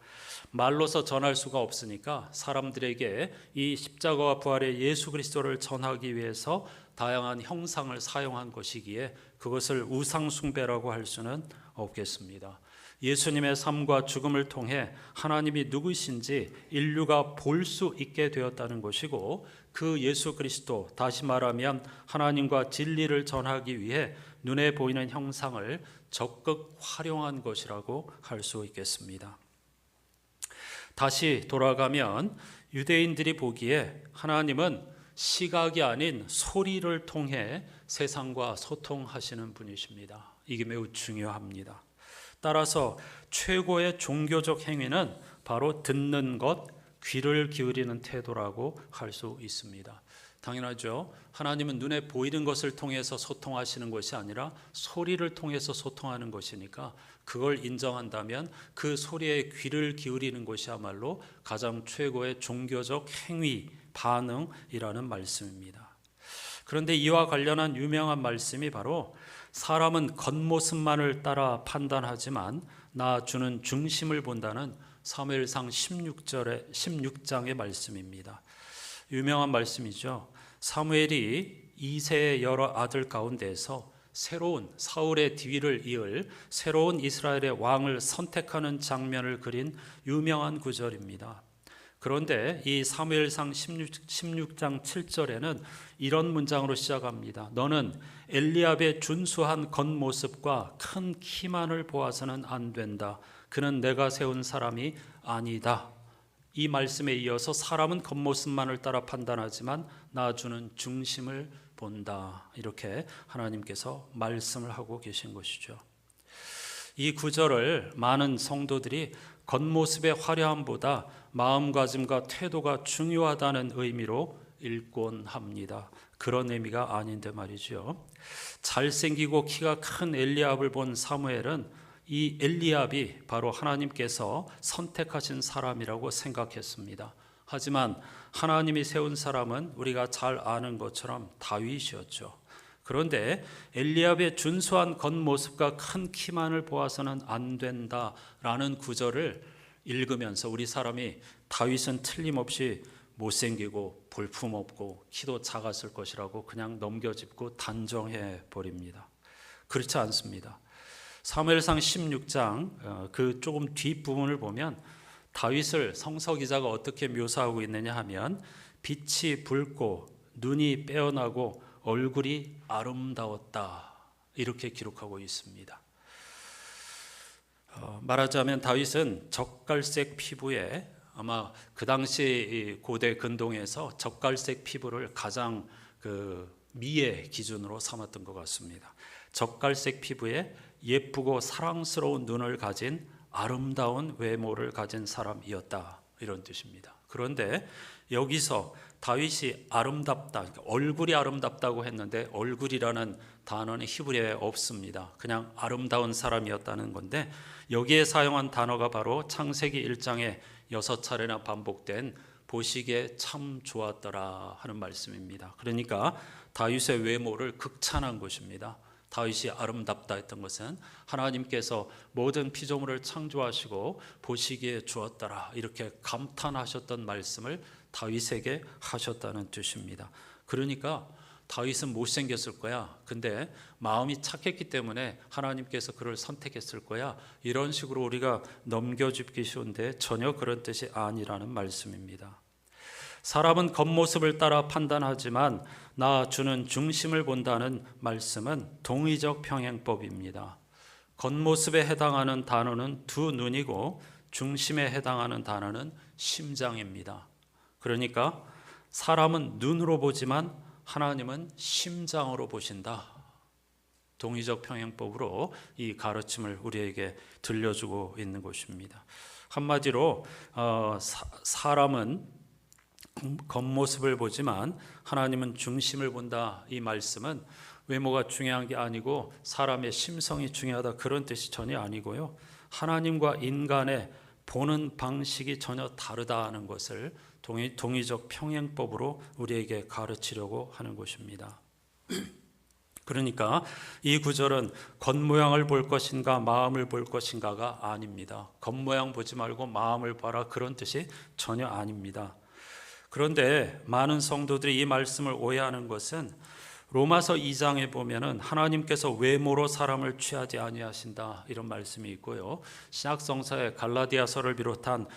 말로서 전할 수가 없으니까 사람들에게 이 십자가와 부활의 예수 그리스도를 전하기 위해서 다양한 형상을 사용한 것이기에 그것을 우상 숭배라고 할 수는 없겠습니다. 예수님의 삶과 죽음을 통해 하나님이 누구신지 인류가 볼 수 있게 되었다는 것이고, 그 예수 그리스도, 다시 말하면 하나님과 진리를 전하기 위해 눈에 보이는 형상을 적극 활용한 것이라고 할 수 있겠습니다. 다시 돌아가면 유대인들이 보기에 하나님은 시각이 아닌 소리를 통해 세상과 소통하시는 분이십니다. 이게 매우 중요합니다. 따라서 최고의 종교적 행위는 바로 듣는 것, 귀를 기울이는 태도라고 할 수 있습니다. 당연하죠. 하나님은 눈에 보이는 것을 통해서 소통하시는 것이 아니라 소리를 통해서 소통하는 것이니까 그걸 인정한다면 그 소리에 귀를 기울이는 것이야말로 가장 최고의 종교적 행위, 반응이라는 말씀입니다. 그런데 이와 관련한 유명한 말씀이 바로 사람은 겉모습만을 따라 판단하지만 나 주는 중심을 본다는 사무엘상 16장의 말씀입니다. 유명한 말씀이죠. 사무엘이 이새의 여러 아들 가운데서 새로운 사울의 뒤를 이을 새로운 이스라엘의 왕을 선택하는 장면을 그린 유명한 구절입니다. 그런데 이 사무엘상 16장 7절에는 이런 문장으로 시작합니다. 너는 엘리압의 준수한 겉모습과 큰 키만을 보아서는 안 된다. 그는 내가 세운 사람이 아니다. 이 말씀에 이어서 사람은 겉모습만을 따라 판단하지만 나 주는 중심을 본다. 이렇게 하나님께서 말씀을 하고 계신 것이죠. 이 구절을 많은 성도들이 겉모습의 화려함보다 마음가짐과 태도가 중요하다는 의미로 읽곤 합니다. 그런 의미가 아닌데 말이죠. 잘생기고 키가 큰 엘리압을 본 사무엘은 이 엘리압이 바로 하나님께서 선택하신 사람이라고 생각했습니다. 하지만 하나님이 세운 사람은 우리가 잘 아는 것처럼 다윗이었죠. 그런데 엘리압의 준수한 겉모습과 큰 키만을 보아서는 안 된다라는 구절을 읽으면서 우리 사람이 다윗은 틀림없이 못생기고 볼품없고 키도 작았을 것이라고 그냥 넘겨짚고 단정해 버립니다. 그렇지 않습니다. 사무엘상 16장 그 조금 뒷부분을 보면 다윗을 성서 기자가 어떻게 묘사하고 있느냐 하면 빛이 붉고 눈이 빼어나고 얼굴이 아름다웠다 이렇게 기록하고 있습니다. 말하자면 다윗은 젓갈색 피부에 아마 그 당시 고대 근동에서 젓갈색 피부를 가장 미의 기준으로 삼았던 것 같습니다. 젓갈색 피부에 예쁘고 사랑스러운 눈을 가진 아름다운 외모를 가진 사람이었다 이런 뜻입니다. 그런데 여기서 다윗이 아름답다, 그러니까 얼굴이 아름답다고 했는데 얼굴이라는 단어는 히브리어에 없습니다. 그냥 아름다운 사람이었다는 건데 여기에 사용한 단어가 바로 창세기 1장에 6차례나 반복된 보시기에 참 좋았더라 하는 말씀입니다. 그러니까 다윗의 외모를 극찬한 것입니다. 다윗이 아름답다 했던 것은 하나님께서 모든 피조물을 창조하시고 보시기에 좋았더라 이렇게 감탄하셨던 말씀을 다윗에게 하셨다는 뜻입니다. 그러니까 다윗은 못생겼을 거야. 근데 마음이 착했기 때문에 하나님께서 그를 선택했을 거야. 이런 식으로 우리가 넘겨짚기 쉬운데 전혀 그런 뜻이 아니라는 말씀입니다. 사람은 겉모습을 따라 판단하지만 나 주는 중심을 본다는 말씀은 동의적 평행법입니다. 겉모습에 해당하는 단어는 두 눈이고 중심에 해당하는 단어는 심장입니다. 그러니까 사람은 눈으로 보지만 하나님은 심장으로 보신다. 동의적 평행법으로 이 가르침을 우리에게 들려주고 있는 것입니다. 한마디로 사람은 겉모습을 보지만 하나님은 중심을 본다. 이 말씀은 외모가 중요한 게 아니고 사람의 심성이 중요하다 그런 뜻이 전혀 아니고요. 하나님과 인간의 보는 방식이 전혀 다르다는 것을 동의적 평행법으로 우리에게 가르치려고 하는 것입니다. 그러니까 이 구절은 겉모양을 볼 것인가 마음을 볼 것인가가 아닙니다. 겉모양 보지 말고 마음을 봐라 그런 뜻이 전혀 아닙니다. 그런데 많은 성도들이 이 말씀을 오해하는 것은 로마서 2장에 보면은 하나님께서 외모로 사람을 취하지 아니하신다 이런 말씀이 있고요. 신약성서의 갈라디아서를 비롯한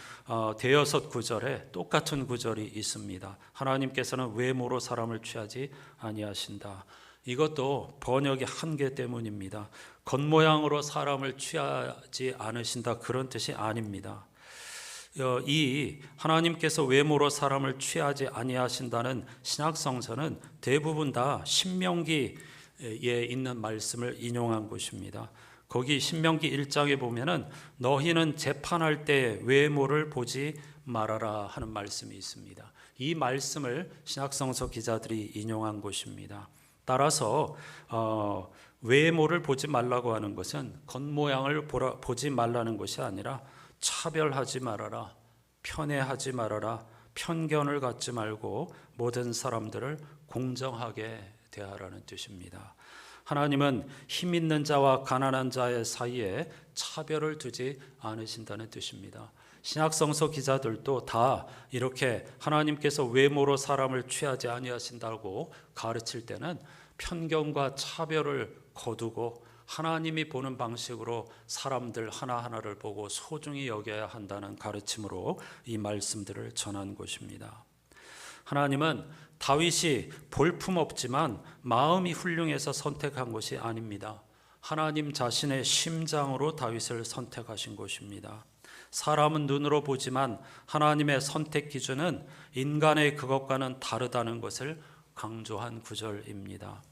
대여섯 구절에 똑같은 구절이 있습니다. 하나님께서는 외모로 사람을 취하지 아니하신다. 이것도 번역의 한계 때문입니다. 겉모양으로 사람을 취하지 않으신다 그런 뜻이 아닙니다. 이 하나님께서 외모로 사람을 취하지 아니하신다는 신약성서는 대부분 다 신명기에 있는 말씀을 인용한 것입니다. 거기 신명기 1장에 보면은 너희는 재판할 때 외모를 보지 말아라 하는 말씀이 있습니다. 이 말씀을 신약성서 기자들이 인용한 것입니다. 따라서 외모를 보지 말라고 하는 것은 겉모양을 보지 말라는 것이 아니라 차별하지 말아라, 편애하지 말아라, 편견을 갖지 말고 모든 사람들을 공정하게 대하라는 뜻입니다. 하나님은 힘 있는 자와 가난한 자의 사이에 차별을 두지 않으신다는 뜻입니다. 신약성서 기자들도 다 이렇게 하나님께서 외모로 사람을 취하지 아니하신다고 가르칠 때는 편견과 차별을 거두고 하나님이 보는 방식으로 사람들 하나하나를 보고 소중히 여겨야 한다는 가르침으로 이 말씀들을 전한 것입니다. 하나님은 다윗이 볼품없지만 마음이 훌륭해서 선택한 것이 아닙니다. 하나님 자신의 심장으로 다윗을 선택하신 것입니다. 사람은 눈으로 보지만 하나님의 선택 기준은 인간의 그것과는 다르다는 것을 강조한 구절입니다.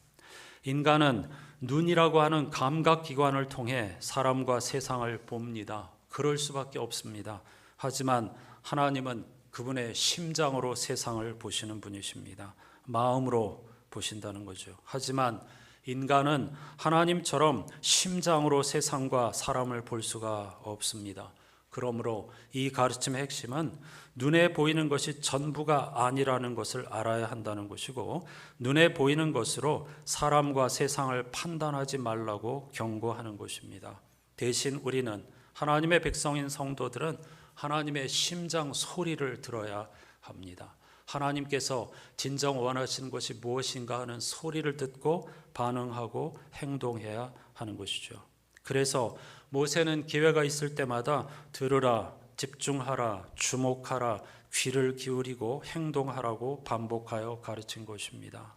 인간은 눈이라고 하는 감각기관을 통해 사람과 세상을 봅니다. 그럴 수밖에 없습니다. 하지만 하나님은 그분의 심장으로 세상을 보시는 분이십니다. 마음으로 보신다는 거죠. 하지만 인간은 하나님처럼 심장으로 세상과 사람을 볼 수가 없습니다. 그러므로 이 가르침의 핵심은 눈에 보이는 것이 전부가 아니라는 것을 알아야 한다는 것이고 눈에 보이는 것으로 사람과 세상을 판단하지 말라고 경고하는 것입니다. 대신 우리는 하나님의 백성인 성도들은 하나님의 심장 소리를 들어야 합니다. 하나님께서 진정 원하시는 것이 무엇인가 하는 소리를 듣고 반응하고 행동해야 하는 것이죠. 그래서 모세는 기회가 있을 때마다 들으라, 집중하라, 주목하라, 귀를 기울이고 행동하라고 반복하여 가르친 것입니다.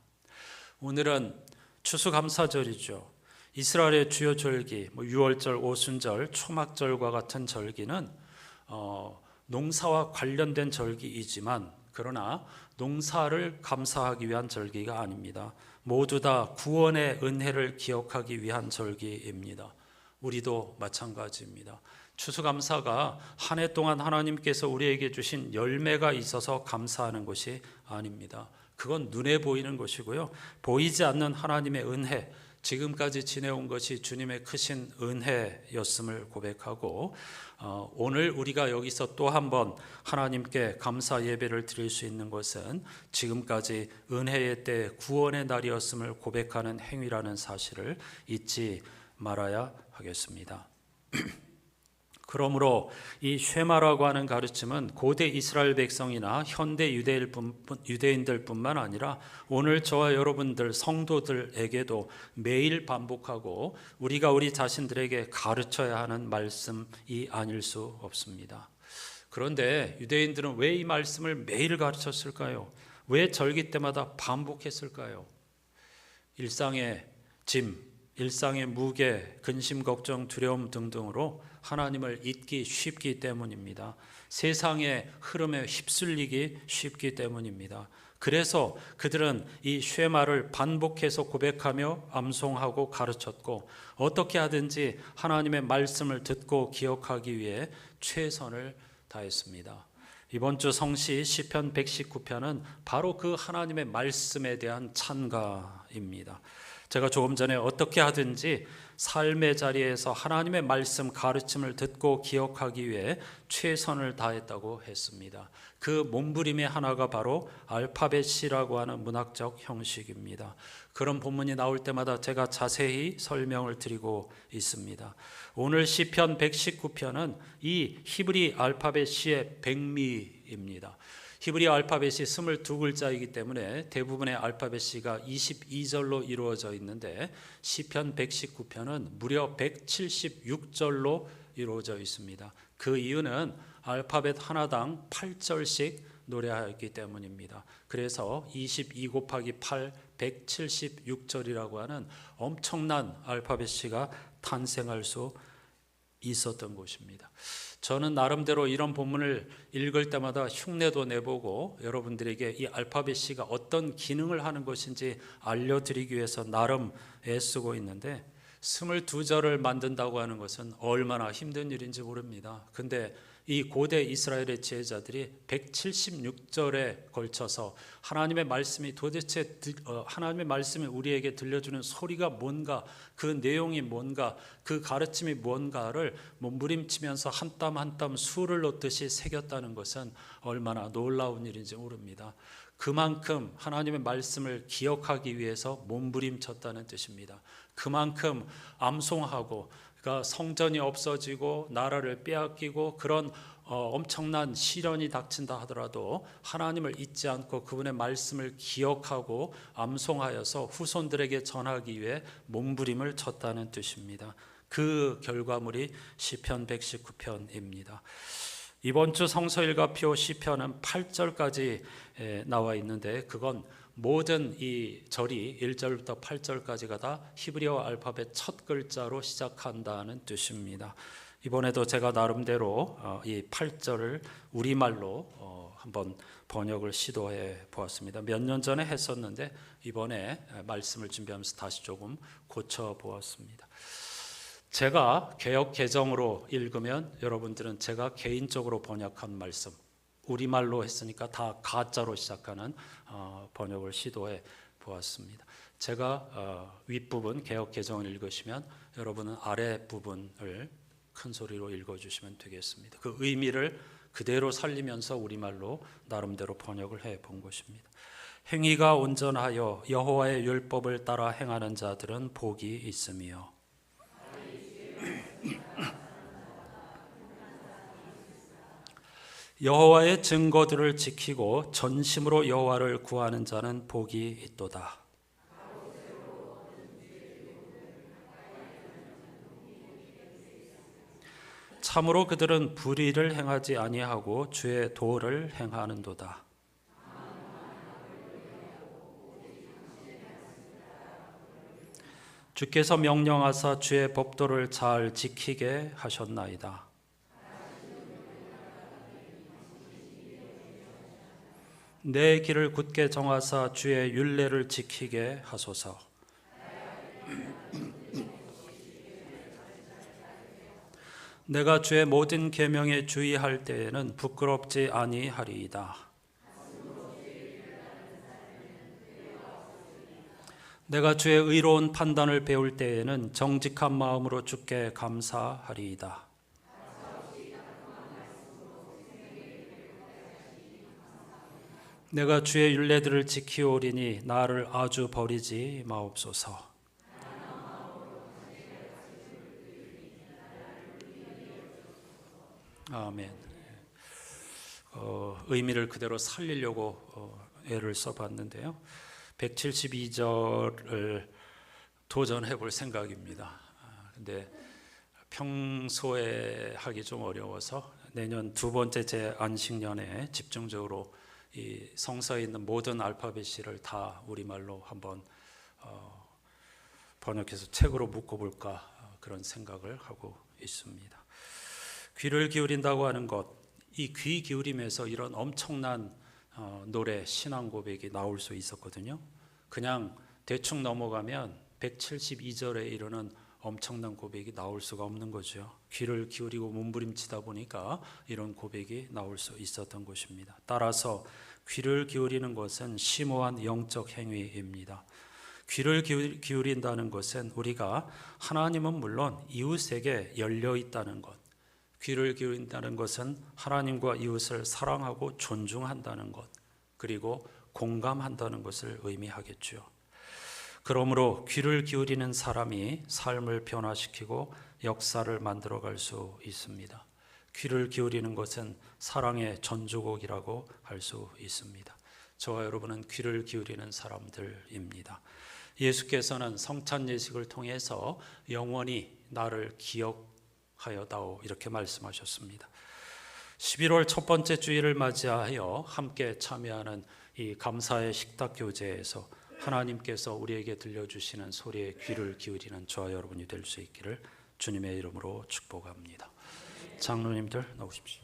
오늘은 추수감사절이죠. 이스라엘의 주요 절기, 유월절, 오순절, 초막절과 같은 절기는 농사와 관련된 절기이지만 그러나 농사를 감사하기 위한 절기가 아닙니다. 모두 다 구원의 은혜를 기억하기 위한 절기입니다. 우리도 마찬가지입니다. 추수감사가 한 해 동안 하나님께서 우리에게 주신 열매가 있어서 감사하는 것이 아닙니다. 그건 눈에 보이는 것이고요. 보이지 않는 하나님의 은혜, 지금까지 지내온 것이 주님의 크신 은혜였음을 고백하고 오늘 우리가 여기서 또 한 번 하나님께 감사 예배를 드릴 수 있는 것은 지금까지 은혜의 때 구원의 날이었음을 고백하는 행위라는 사실을 잊지 말아야 하겠습니다. 그러므로 이 쉐마라고 하는 가르침은 고대 이스라엘 백성이나 현대 유대인들뿐만 아니라 오늘 저와 여러분들 성도들에게도 매일 반복하고 우리가 우리 자신들에게 가르쳐야 하는 말씀이 아닐 수 없습니다. 그런데 유대인들은 왜 이 말씀을 매일 가르쳤을까요? 왜 절기 때마다 반복했을까요? 일상의 짐, 일상의 무게, 근심, 걱정, 두려움 등등으로 하나님을 잊기 쉽기 때문입니다. 세상의 흐름에 휩쓸리기 쉽기 때문입니다. 그래서 그들은 이 쉐마를 반복해서 고백하며 암송하고 가르쳤고 어떻게 하든지 하나님의 말씀을 듣고 기억하기 위해 최선을 다했습니다. 이번 주 성시 시편 119편은 바로 그 하나님의 말씀에 대한 찬가입니다. 제가 조금 전에 어떻게 하든지 삶의 자리에서 하나님의 말씀 가르침을 듣고 기억하기 위해 최선을 다했다고 했습니다. 그 몸부림의 하나가 바로 알파벳이라고 하는 문학적 형식입니다. 그런 본문이 나올 때마다 제가 자세히 설명을 드리고 있습니다. 오늘 시편 119편은 이 히브리 알파벳의 백미입니다. 히브리 알파벳이 22글자이기 때문에 대부분의 알파벳이가 22절로 이루어져 있는데 시편 119편은 무려 176절로 이루어져 있습니다. 그 이유는 알파벳 하나당 8절씩 노래하였기 때문입니다. 그래서 22 곱하기 8, 176절이라고 하는 엄청난 알파벳이가 탄생할 수 있었던 것입니다. 저는 나름대로 이런 본문을 읽을 때마다 흉내도 내보고 여러분들에게 이 알파벳이가 어떤 기능을 하는 것인지 알려드리기 위해서 나름 애쓰고 있는데 22절을 만든다고 하는 것은 얼마나 힘든 일인지 모릅니다. 근데 이 고대 이스라엘의 지혜자들이 176절에 걸쳐서 하나님의 말씀이 도대체 하나님의 말씀이 우리에게 들려주는 소리가 뭔가, 그 내용이 뭔가, 그 가르침이 뭔가를 몸부림치면서 한 땀 한 땀 수를 놓듯이 새겼다는 것은 얼마나 놀라운 일인지 모릅니다. 그만큼 하나님의 말씀을 기억하기 위해서 몸부림쳤다는 뜻입니다. 그만큼 암송하고, 그러니까 성전이 없어지고 나라를 빼앗기고 그런 엄청난 시련이 닥친다 하더라도 하나님을 잊지 않고 그분의 말씀을 기억하고 암송하여서 후손들에게 전하기 위해 몸부림을 쳤다는 뜻입니다. 그 결과물이 시편 119편입니다. 이번 주 성서일가표 시편은 8절까지 나와 있는데 그건 모든 이 절이 1절부터 8절까지가 다 히브리어 알파벳 첫 글자로 시작한다는 뜻입니다. 이번에도 제가 나름대로 이 8절을 우리말로 한번 번역을 시도해 보았습니다. 몇 년 전에 했었는데 이번에 말씀을 준비하면서 다시 조금 고쳐 보았습니다. 제가 개역 개정으로 읽으면 여러분들은 제가 개인적으로 번역한 말씀, 우리말로 했으니까 다 가짜로 시작하는 번역을 시도해 보았습니다. 제가 윗부분 개역 개정을 읽으시면 여러분은 아랫부분을 큰 소리로 읽어주시면 되겠습니다. 그 의미를 그대로 살리면서 우리말로 나름대로 번역을 해 본 것입니다. 행위가 온전하여 여호와의 율법을 따라 행하는 자들은 복이 있으며 여호와의 증거들을 지키고 전심으로 여호와를 구하는 자는 복이 있도다. 참으로 그들은 불의를 행하지 아니하고 주의 도를 행하는도다. 주께서 명령하사 주의 법도를 잘 지키게 하셨나이다. 내 길을 굳게 정하사 주의 율례를 지키게 하소서. 내가 주의 모든 계명에 주의할 때에는 부끄럽지 아니하리이다. 내가 주의 의로운 판단을 배울 때에는 정직한 마음으로 주께 감사하리이다. 내가 주의 율례들을 지키오리니 나를 아주 버리지 마옵소서. 아멘. 의미를 그대로 살리려고 애를 써봤는데요. 172절을 도전해 볼 생각입니다. 근데 평소에 하기 좀 어려워서 내년 두 번째 제 안식년에 집중적으로 이 성서에 있는 모든 알파벳을 다 우리말로 한번 번역해서 책으로 묶어볼까 그런 생각을 하고 있습니다. 귀를 기울인다고 하는 것, 이 귀 기울임에서 이런 엄청난 노래, 신앙 고백이 나올 수 있었거든요. 그냥 대충 넘어가면 172절에 이르는 엄청난 고백이 나올 수가 없는 거죠. 귀를 기울이고 몸부림치다 보니까 이런 고백이 나올 수 있었던 것입니다. 따라서 귀를 기울이는 것은 심오한 영적 행위입니다. 귀를 기울인다는 것은 우리가 하나님은 물론 이웃에게 열려 있다는 것, 귀를 기울인다는 것은 하나님과 이웃을 사랑하고 존중한다는 것, 그리고 공감한다는 것을 의미하겠죠. 그러므로 귀를 기울이는 사람이 삶을 변화시키고 역사를 만들어갈 수 있습니다. 귀를 기울이는 것은 사랑의 전주곡이라고 할 수 있습니다. 저와 여러분은 귀를 기울이는 사람들입니다. 예수께서는 성찬 예식을 통해서 영원히 나를 기억하여다오 이렇게 말씀하셨습니다. 11월 첫 번째 주일을 맞이하여 함께 참여하는 이 감사의 식탁 교제에서 하나님께서 우리에게 들려주시는 소리에 귀를 기울이는 저와 여러분이 될 수 있기를 주님의 이름으로 축복합니다. 장로님들 나오십시오.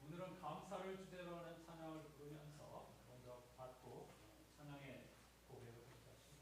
오늘은 감사를 주제로 하는 찬양을 부르면서 먼저 받고 찬양의 고백을 하십니다.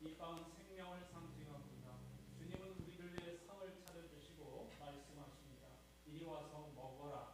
이 빵은 생명을 상징합니다. 주님은 우리를 위해 상을 차려주시고 말씀하십니다. 이리 와서 먹어라.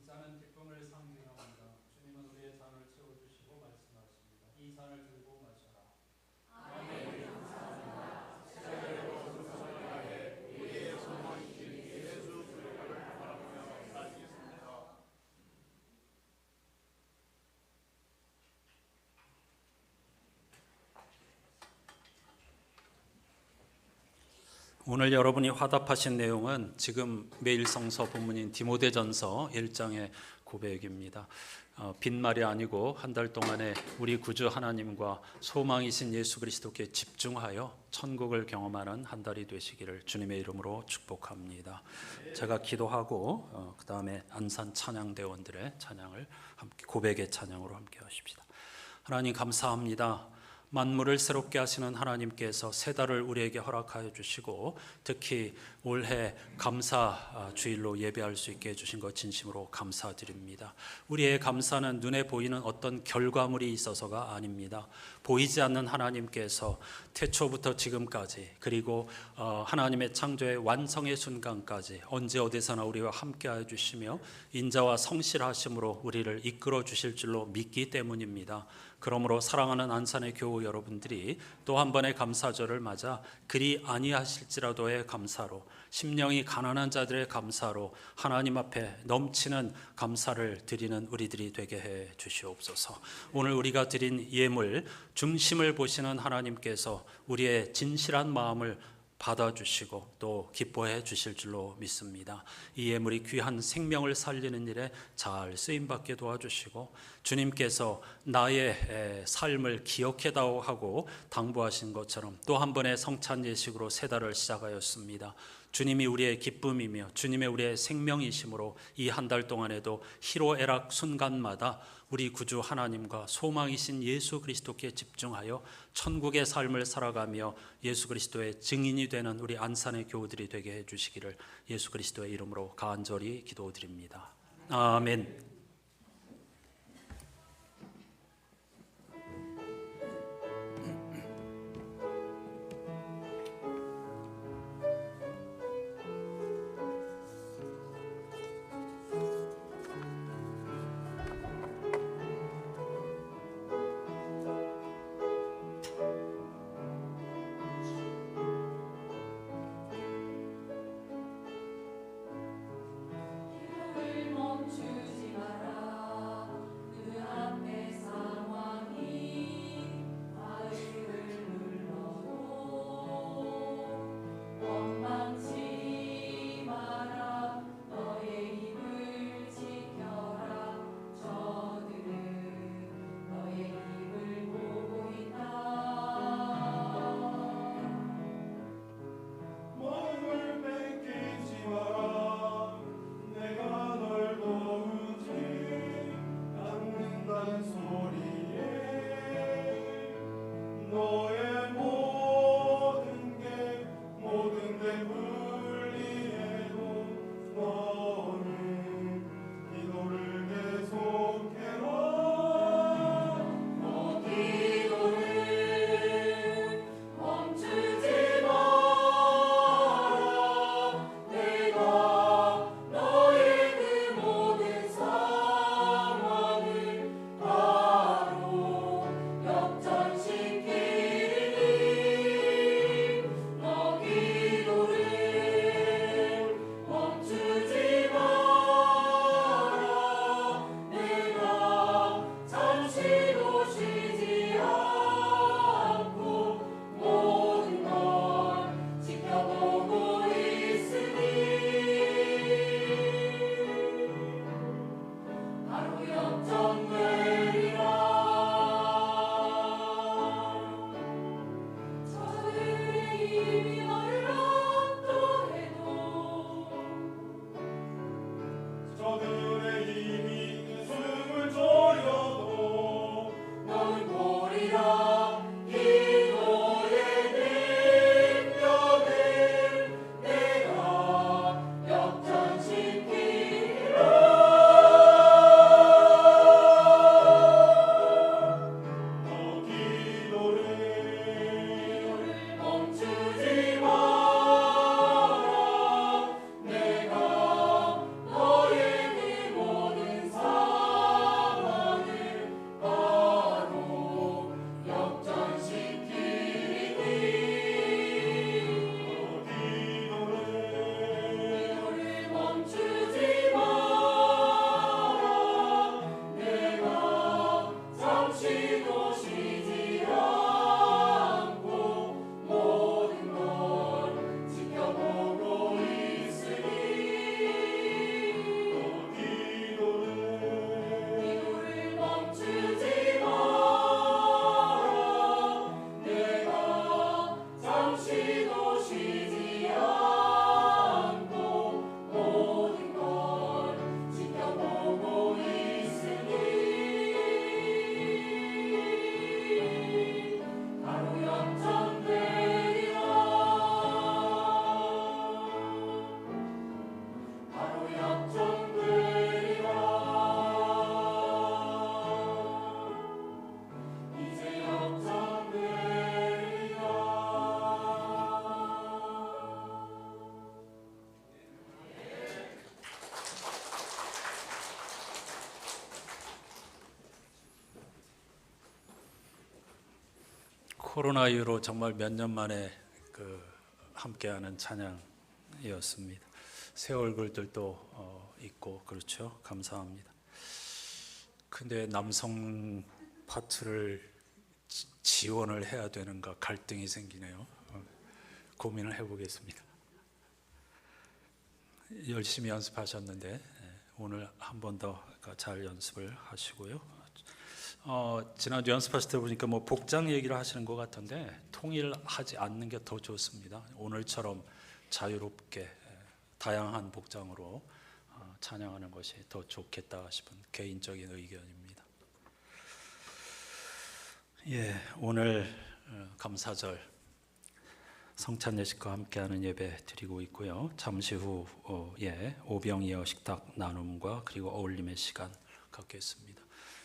이 잔은 기쁨을 상징합니다. 주님은 우리의 잔을 채워주시고 말씀하십니다. 이 잔을 들고 마셔라. 오늘 여러분이 화답하신 내용은 지금 매일 성서 본문인 디모데전서 1장의 고백입니다. 빈말이 아니고 한 달 동안에 우리 구주 하나님과 소망이신 예수 그리스도께 집중하여 천국을 경험하는 한 달이 되시기를 주님의 이름으로 축복합니다. 제가 기도하고 그 다음에 안산 찬양대원들의 찬양을 함께 고백의 찬양으로 함께 하십시다. 하나님 감사합니다. 만물을 새롭게 하시는 하나님께서 새 달을 우리에게 허락하여 주시고 특히 올해 감사 주일로 예배할 수 있게 해주신 것 진심으로 감사드립니다. 우리의 감사는 눈에 보이는 어떤 결과물이 있어서가 아닙니다. 보이지 않는 하나님께서 태초부터 지금까지 그리고 하나님의 창조의 완성의 순간까지 언제 어디서나 우리와 함께하여 주시며 인자와 성실하심으로 우리를 이끌어 주실 줄로 믿기 때문입니다. 그러므로 사랑하는 안산의 교우 여러분들이 또 한 번의 감사절을 맞아 그리 아니하실지라도의 감사로 심령이 가난한 자들의 감사로 하나님 앞에 넘치는 감사를 드리는 우리들이 되게 해 주시옵소서. 오늘 우리가 드린 예물 중심을 보시는 하나님께서 우리의 진실한 마음을 받아주시고 또 기뻐해 주실 줄로 믿습니다. 이 예물이 귀한 생명을 살리는 일에 잘 쓰임받게 도와주시고 주님께서 나의 삶을 기억해다오 하고 당부하신 것처럼 또 한 번의 성찬 예식으로 새 달을 시작하였습니다. 주님이 우리의 기쁨이며 주님의 우리의 생명이심으로 이 한 달 동안에도 희로애락 순간마다 우리 구주 하나님과 소망이신 예수 그리스도께 집중하여 천국의 삶을 살아가며 예수 그리스도의 증인이 되는 우리 안산의 교우들이 되게 해주시기를 예수 그리스도의 이름으로 간절히 기도드립니다. 아멘. 멈추지 마라. 그 앞에 상황이 가을을 눌러도 원망치 마라. 너의 입을 지켜라. 저들은 너의 입을 보고 있다. 마음을 뺏기지 마라. 내가 널 도우지 않는다는 소리에 너의 모든 게 불리해도 너는 기도를 계속해라. 너 기도를 멈추지 마라. 내가 너의 그 모든 상황을 바로 역전시키리니 너 기도를 멈추지 마라. 내가 잠시도 쉬지 않고 모든 걸 지켜보고 있으니 바로 역전되리라. 저들의 입이 너를 압도해도 저들의 힘이 숨을 조여도 너는 보리라. 기도의 능력을 내가 역전시키리라. 너 기도를 멈추지 마라. 내가 너의 그 모든 상황을 바로 역전시키리니 기도를 멈추지 마라. 내가 잠시도 쉬지 않고 모든 걸 지켜보고 있으니 기도를 멈추지 마라. 내가 잠시도 쉬지 않고 모든 걸 지켜보고 있으니 바로 역전되리라. 바로 역전되리라. 이제 역전되리라. 코로나 이후로 정말 몇 년 만에 함께하는 찬양이었습니다. 새 얼굴들도 있고 그렇죠. 감사합니다. 근데 남성 파트를 지원을 해야 되는가 갈등이 생기네요. 고민을 해보겠습니다. 열심히 연습하셨는데 오늘 한 번 더 잘 연습을 하시고요. 지난주 연습하실 때 보니까 복장 얘기를 하시는 것 같은데 통일하지 않는 게 더 좋습니다. 오늘처럼 자유롭게 다양한 복장으로 찬양하는 것이 더 좋겠다 싶은 개인적인 의견입니다. 예, 오늘 감사절 성찬 예식과 함께하는 예배 드리고 있고요. 잠시 후 오병이어 식탁 나눔과 그리고 어울림의 시간 갖겠습니다.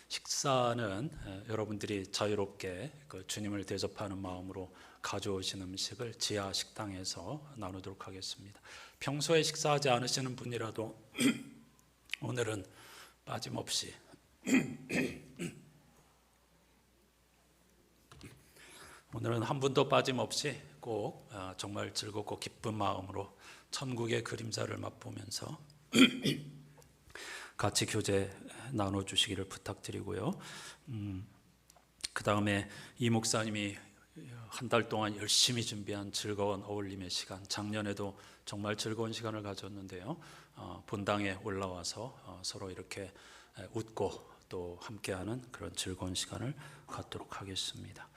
식사는 여러분들이 자유롭게 그 주님을 대접하는 마음으로 가져오신 음식을 지하 식당에서 나누도록 하겠습니다. 평소에 식사하지 않으시는 분이라도 오늘은 빠짐없이 오늘은 한 분도 빠짐없이 꼭 정말 즐겁고 기쁜 마음으로 천국의 그림자를 맛보면서 같이 교제 나눠주시기를 부탁드리고요. 그 다음에 이 목사님이 한 달 동안 열심히 준비한 즐거운 어울림의 시간, 작년에도 정말 즐거운 시간을 가졌는데요. 본당에 올라와서 서로 이렇게 웃고 또 함께하는 그런 즐거운 시간을 갖도록 하겠습니다.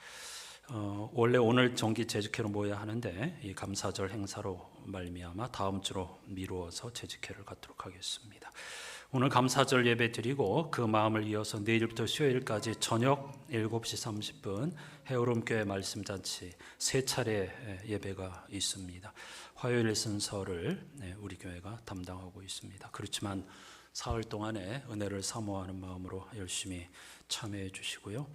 원래 오늘 정기 재직회로 모여야 하는데 이 감사절 행사로 말미암아 다음 주로 미루어서 재직회를 갖도록 하겠습니다. 오늘 감사절 예배 드리고 그 마음을 이어서 내일부터 수요일까지 저녁 7시 30분 해오름교회 말씀잔치 3차례 예배가 있습니다. 화요일 순서를 우리 교회가 담당하고 있습니다. 그렇지만 사흘 동안의 은혜를 사모하는 마음으로 열심히 참여해 주시고요.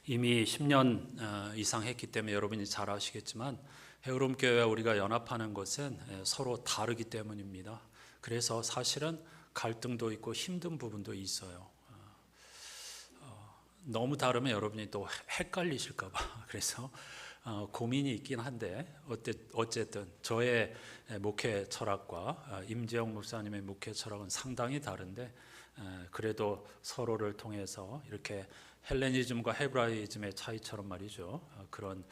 이미 10년 이상 했기 때문에 여러분이 잘 아시겠지만 해오름교회와 우리가 연합하는 것은 서로 다르기 때문입니다. 그래서 사실은 갈등도 있고 힘든 부분도 있어요. 너무 다르면 여러분이 또 헷갈리실까 봐 그래서 고민이 있긴 한데 어쨌든 저의 목회 철학과 임재영 목사님의 목회 철학은 상당히 다른데 그래도 서로를 통해서 이렇게 헬레니즘과 헤브라이즘의 차이처럼 말이죠. 그런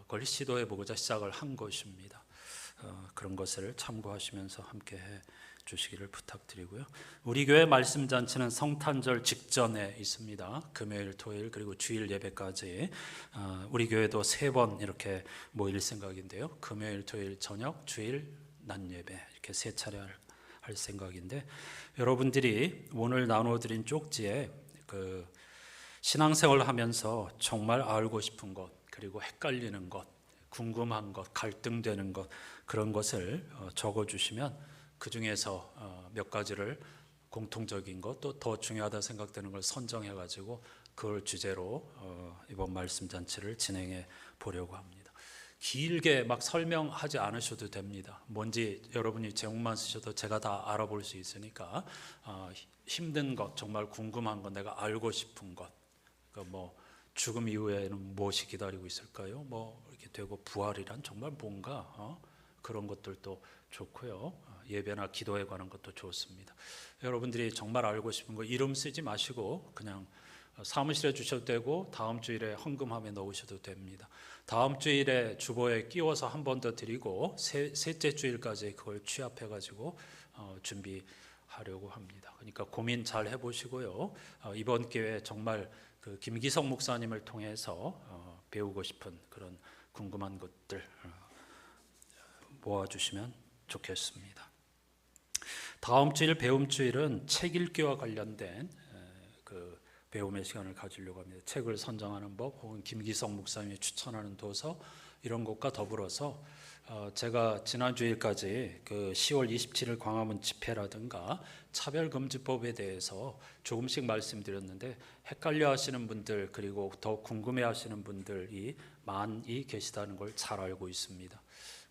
걸 시도해보고자 시작을 한 것입니다. 그런 것을 참고하시면서 함께 해 주시기를 부탁드리고요. 우리 교회 말씀잔치는 성탄절 직전에 있습니다. 금요일, 토요일 그리고 주일 예배까지 우리 교회도 3번 이렇게 모일 생각인데요. 금요일, 토요일 저녁, 주일 낮 예배 이렇게 3차례 할 생각인데 여러분들이 오늘 나눠드린 쪽지에 그 신앙생활을 하면서 정말 알고 싶은 것 그리고 헷갈리는 것 궁금한 것 갈등되는 것 그런 것을 적어주시면 그 중에서 몇 가지를 공통적인 것 또 더 중요하다 생각되는 걸 선정해 가지고 그걸 주제로 이번 말씀 잔치를 진행해 보려고 합니다. 길게 막 설명하지 않으셔도 됩니다. 뭔지 여러분이 제목만 쓰셔도 제가 다 알아볼 수 있으니까 힘든 것 정말 궁금한 것 내가 알고 싶은 것 뭐 죽음 이후에는 무엇이 기다리고 있을까요? 뭐 이렇게 되고 부활이란 정말 뭔가 그런 것들도 좋고요. 예배나 기도에 관한 것도 좋습니다. 여러분들이 정말 알고 싶은 거 이름 쓰지 마시고 그냥 사무실에 주셔도 되고 다음 주일에 헌금함에 넣으셔도 됩니다. 다음 주일에 주보에 끼워서 한 번 더 드리고 셋째 주일까지 그걸 취합해 가지고 준비하려고 합니다. 그러니까 고민 잘 해보시고요. 이번 기회에 정말 그 김기성 목사님을 통해서 배우고 싶은 그런 궁금한 것들 모아주시면 좋겠습니다. 다음 주일 배움 주일은 책 읽기와 관련된 그 배움의 시간을 가지려고 합니다. 책을 선정하는 법 혹은 김기성 목사님이 추천하는 도서 이런 것과 더불어서 제가 지난 주일까지 그 10월 27일 광화문 집회라든가 차별금지법에 대해서 조금씩 말씀드렸는데 헷갈려 하시는 분들 그리고 더 궁금해 하시는 분들이 많이 계시다는 걸 잘 알고 있습니다.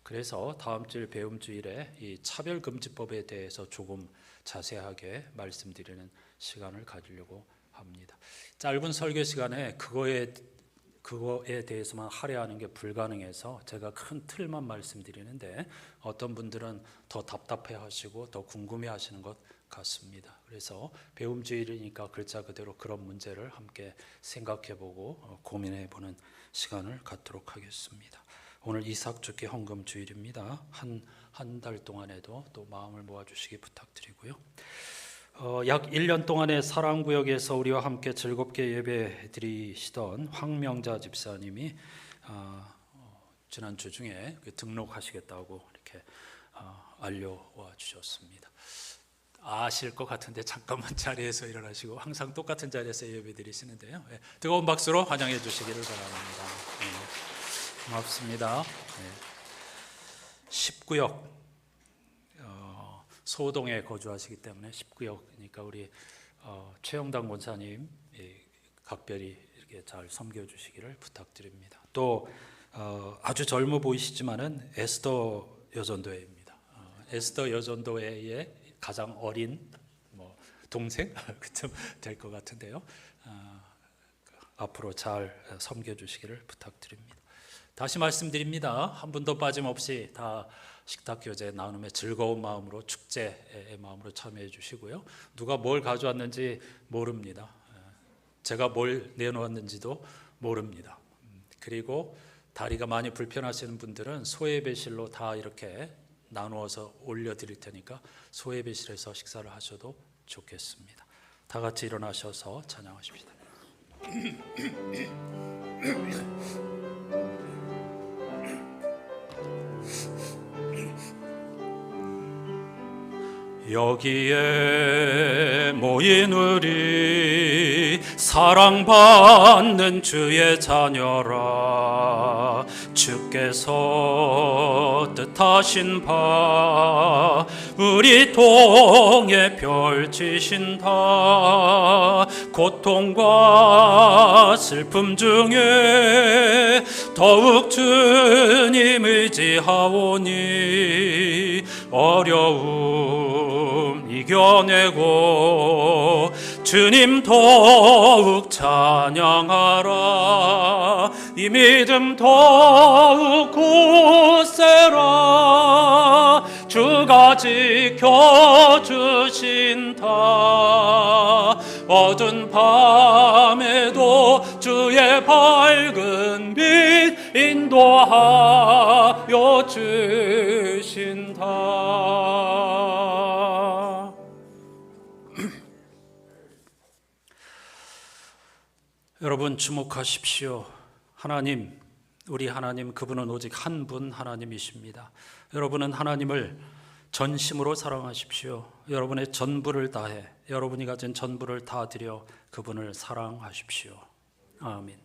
그래서 다음 주일 배움 주일에 이 차별금지법에 대해서 조금 자세하게 말씀드리는 시간을 가지려고 합니다. 짧은 설교 시간에 그거에 대해서만 할애하는 게 불가능해서 제가 큰 틀만 말씀드리는데 어떤 분들은 더 답답해 하시고 더 궁금해 하시는 것 같습니다. 그래서 배움 주일이니까 글자 그대로 그런 문제를 함께 생각해 보고 고민해 보는 시간을 갖도록 하겠습니다. 오늘 이삭 주기 헌금 주일입니다. 한 달 동안에도 또 마음을 모아 주시기 부탁드리고요. 약 1년 동안의 사랑구역에서 우리와 함께 즐겁게 예배 드리시던 황명자 집사님이 지난주 중에 등록하시겠다고 이렇게 알려와 주셨습니다. 아실 것 같은데 잠깐만 자리에서 일어나시고 항상 똑같은 자리에서 예배드리시는데요. 뜨거운 박수로 환영해 주시기를 바랍니다. 고맙습니다. 19역 소동에 거주하시기 때문에 19역이니까 우리 최영당 권사님 각별히 이렇게 잘 섬겨주시기를 부탁드립니다. 또 아주 젊어 보이시지만은 에스더 여전도회입니다. 에스더 여전도회의 가장 어린 동생 그쯤 될 것 같은데요. 앞으로 잘 섬겨주시기를 부탁드립니다. 다시 말씀드립니다. 한 분도 빠짐없이 다 식탁교제 나눔의 즐거운 마음으로 축제의 마음으로 참여해 주시고요. 누가 뭘 가져왔는지 모릅니다. 제가 뭘 내놓았는지도 모릅니다. 그리고 다리가 많이 불편하시는 분들은 소예배실로 다 이렇게 나누어서 올려드릴 테니까 소예배실에서 식사를 하셔도 좋겠습니다. 다 같이 일어나셔서 찬양하십시다. 여기에 모인 우리 사랑받는 주의 자녀라. 주께서 뜻하신 바 우리 통해 펼치신다. 고통과 슬픔 중에 더욱 주님 의지하오니 어려움 이겨내고 주님 더욱 찬양하라. 이 믿음 더욱 굳세라. 주가 지켜주신다. 어두운 밤에도 주의 밝은 빛 인도하여 주신다. 여러분 주목하십시오. 하나님, 우리 하나님, 그분은 오직 한 분 하나님이십니다. 여러분은 하나님을 전심으로 사랑하십시오. 여러분의 전부를 다해, 여러분이 가진 전부를 다 드려 그분을 사랑하십시오. 아멘.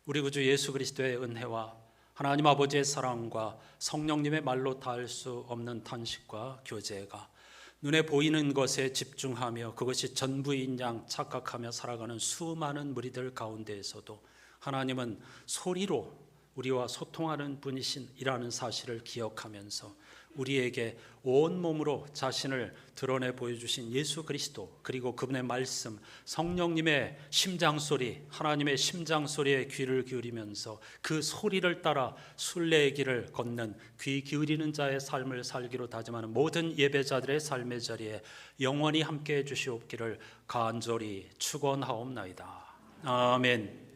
우리 구주 예수 그리스도의 은혜와 하나님 아버지의 사랑과 성령님의 말로 닿을 수 없는 탄식과 교제가 눈에 보이는 것에 집중하며 그것이 전부인 양 착각하며 살아가는 수많은 무리들 가운데에서도 하나님은 소리로 우리와 소통하는 분이신이라는 사실을 기억하면서 우리에게 온몸으로 자신을 드러내 보여주신 예수 그리스도, 그리고 그분의 말씀, 성령님의 심장소리, 하나님의 심장소리에 귀를 기울이면서 그 소리를 따라 순례의 길을 걷는 귀 기울이는 자의 삶을 살기로 다짐하는 모든 예배자들의 삶의 자리에 영원히 함께해 주시옵기를 간절히 축원하옵나이다. 아멘.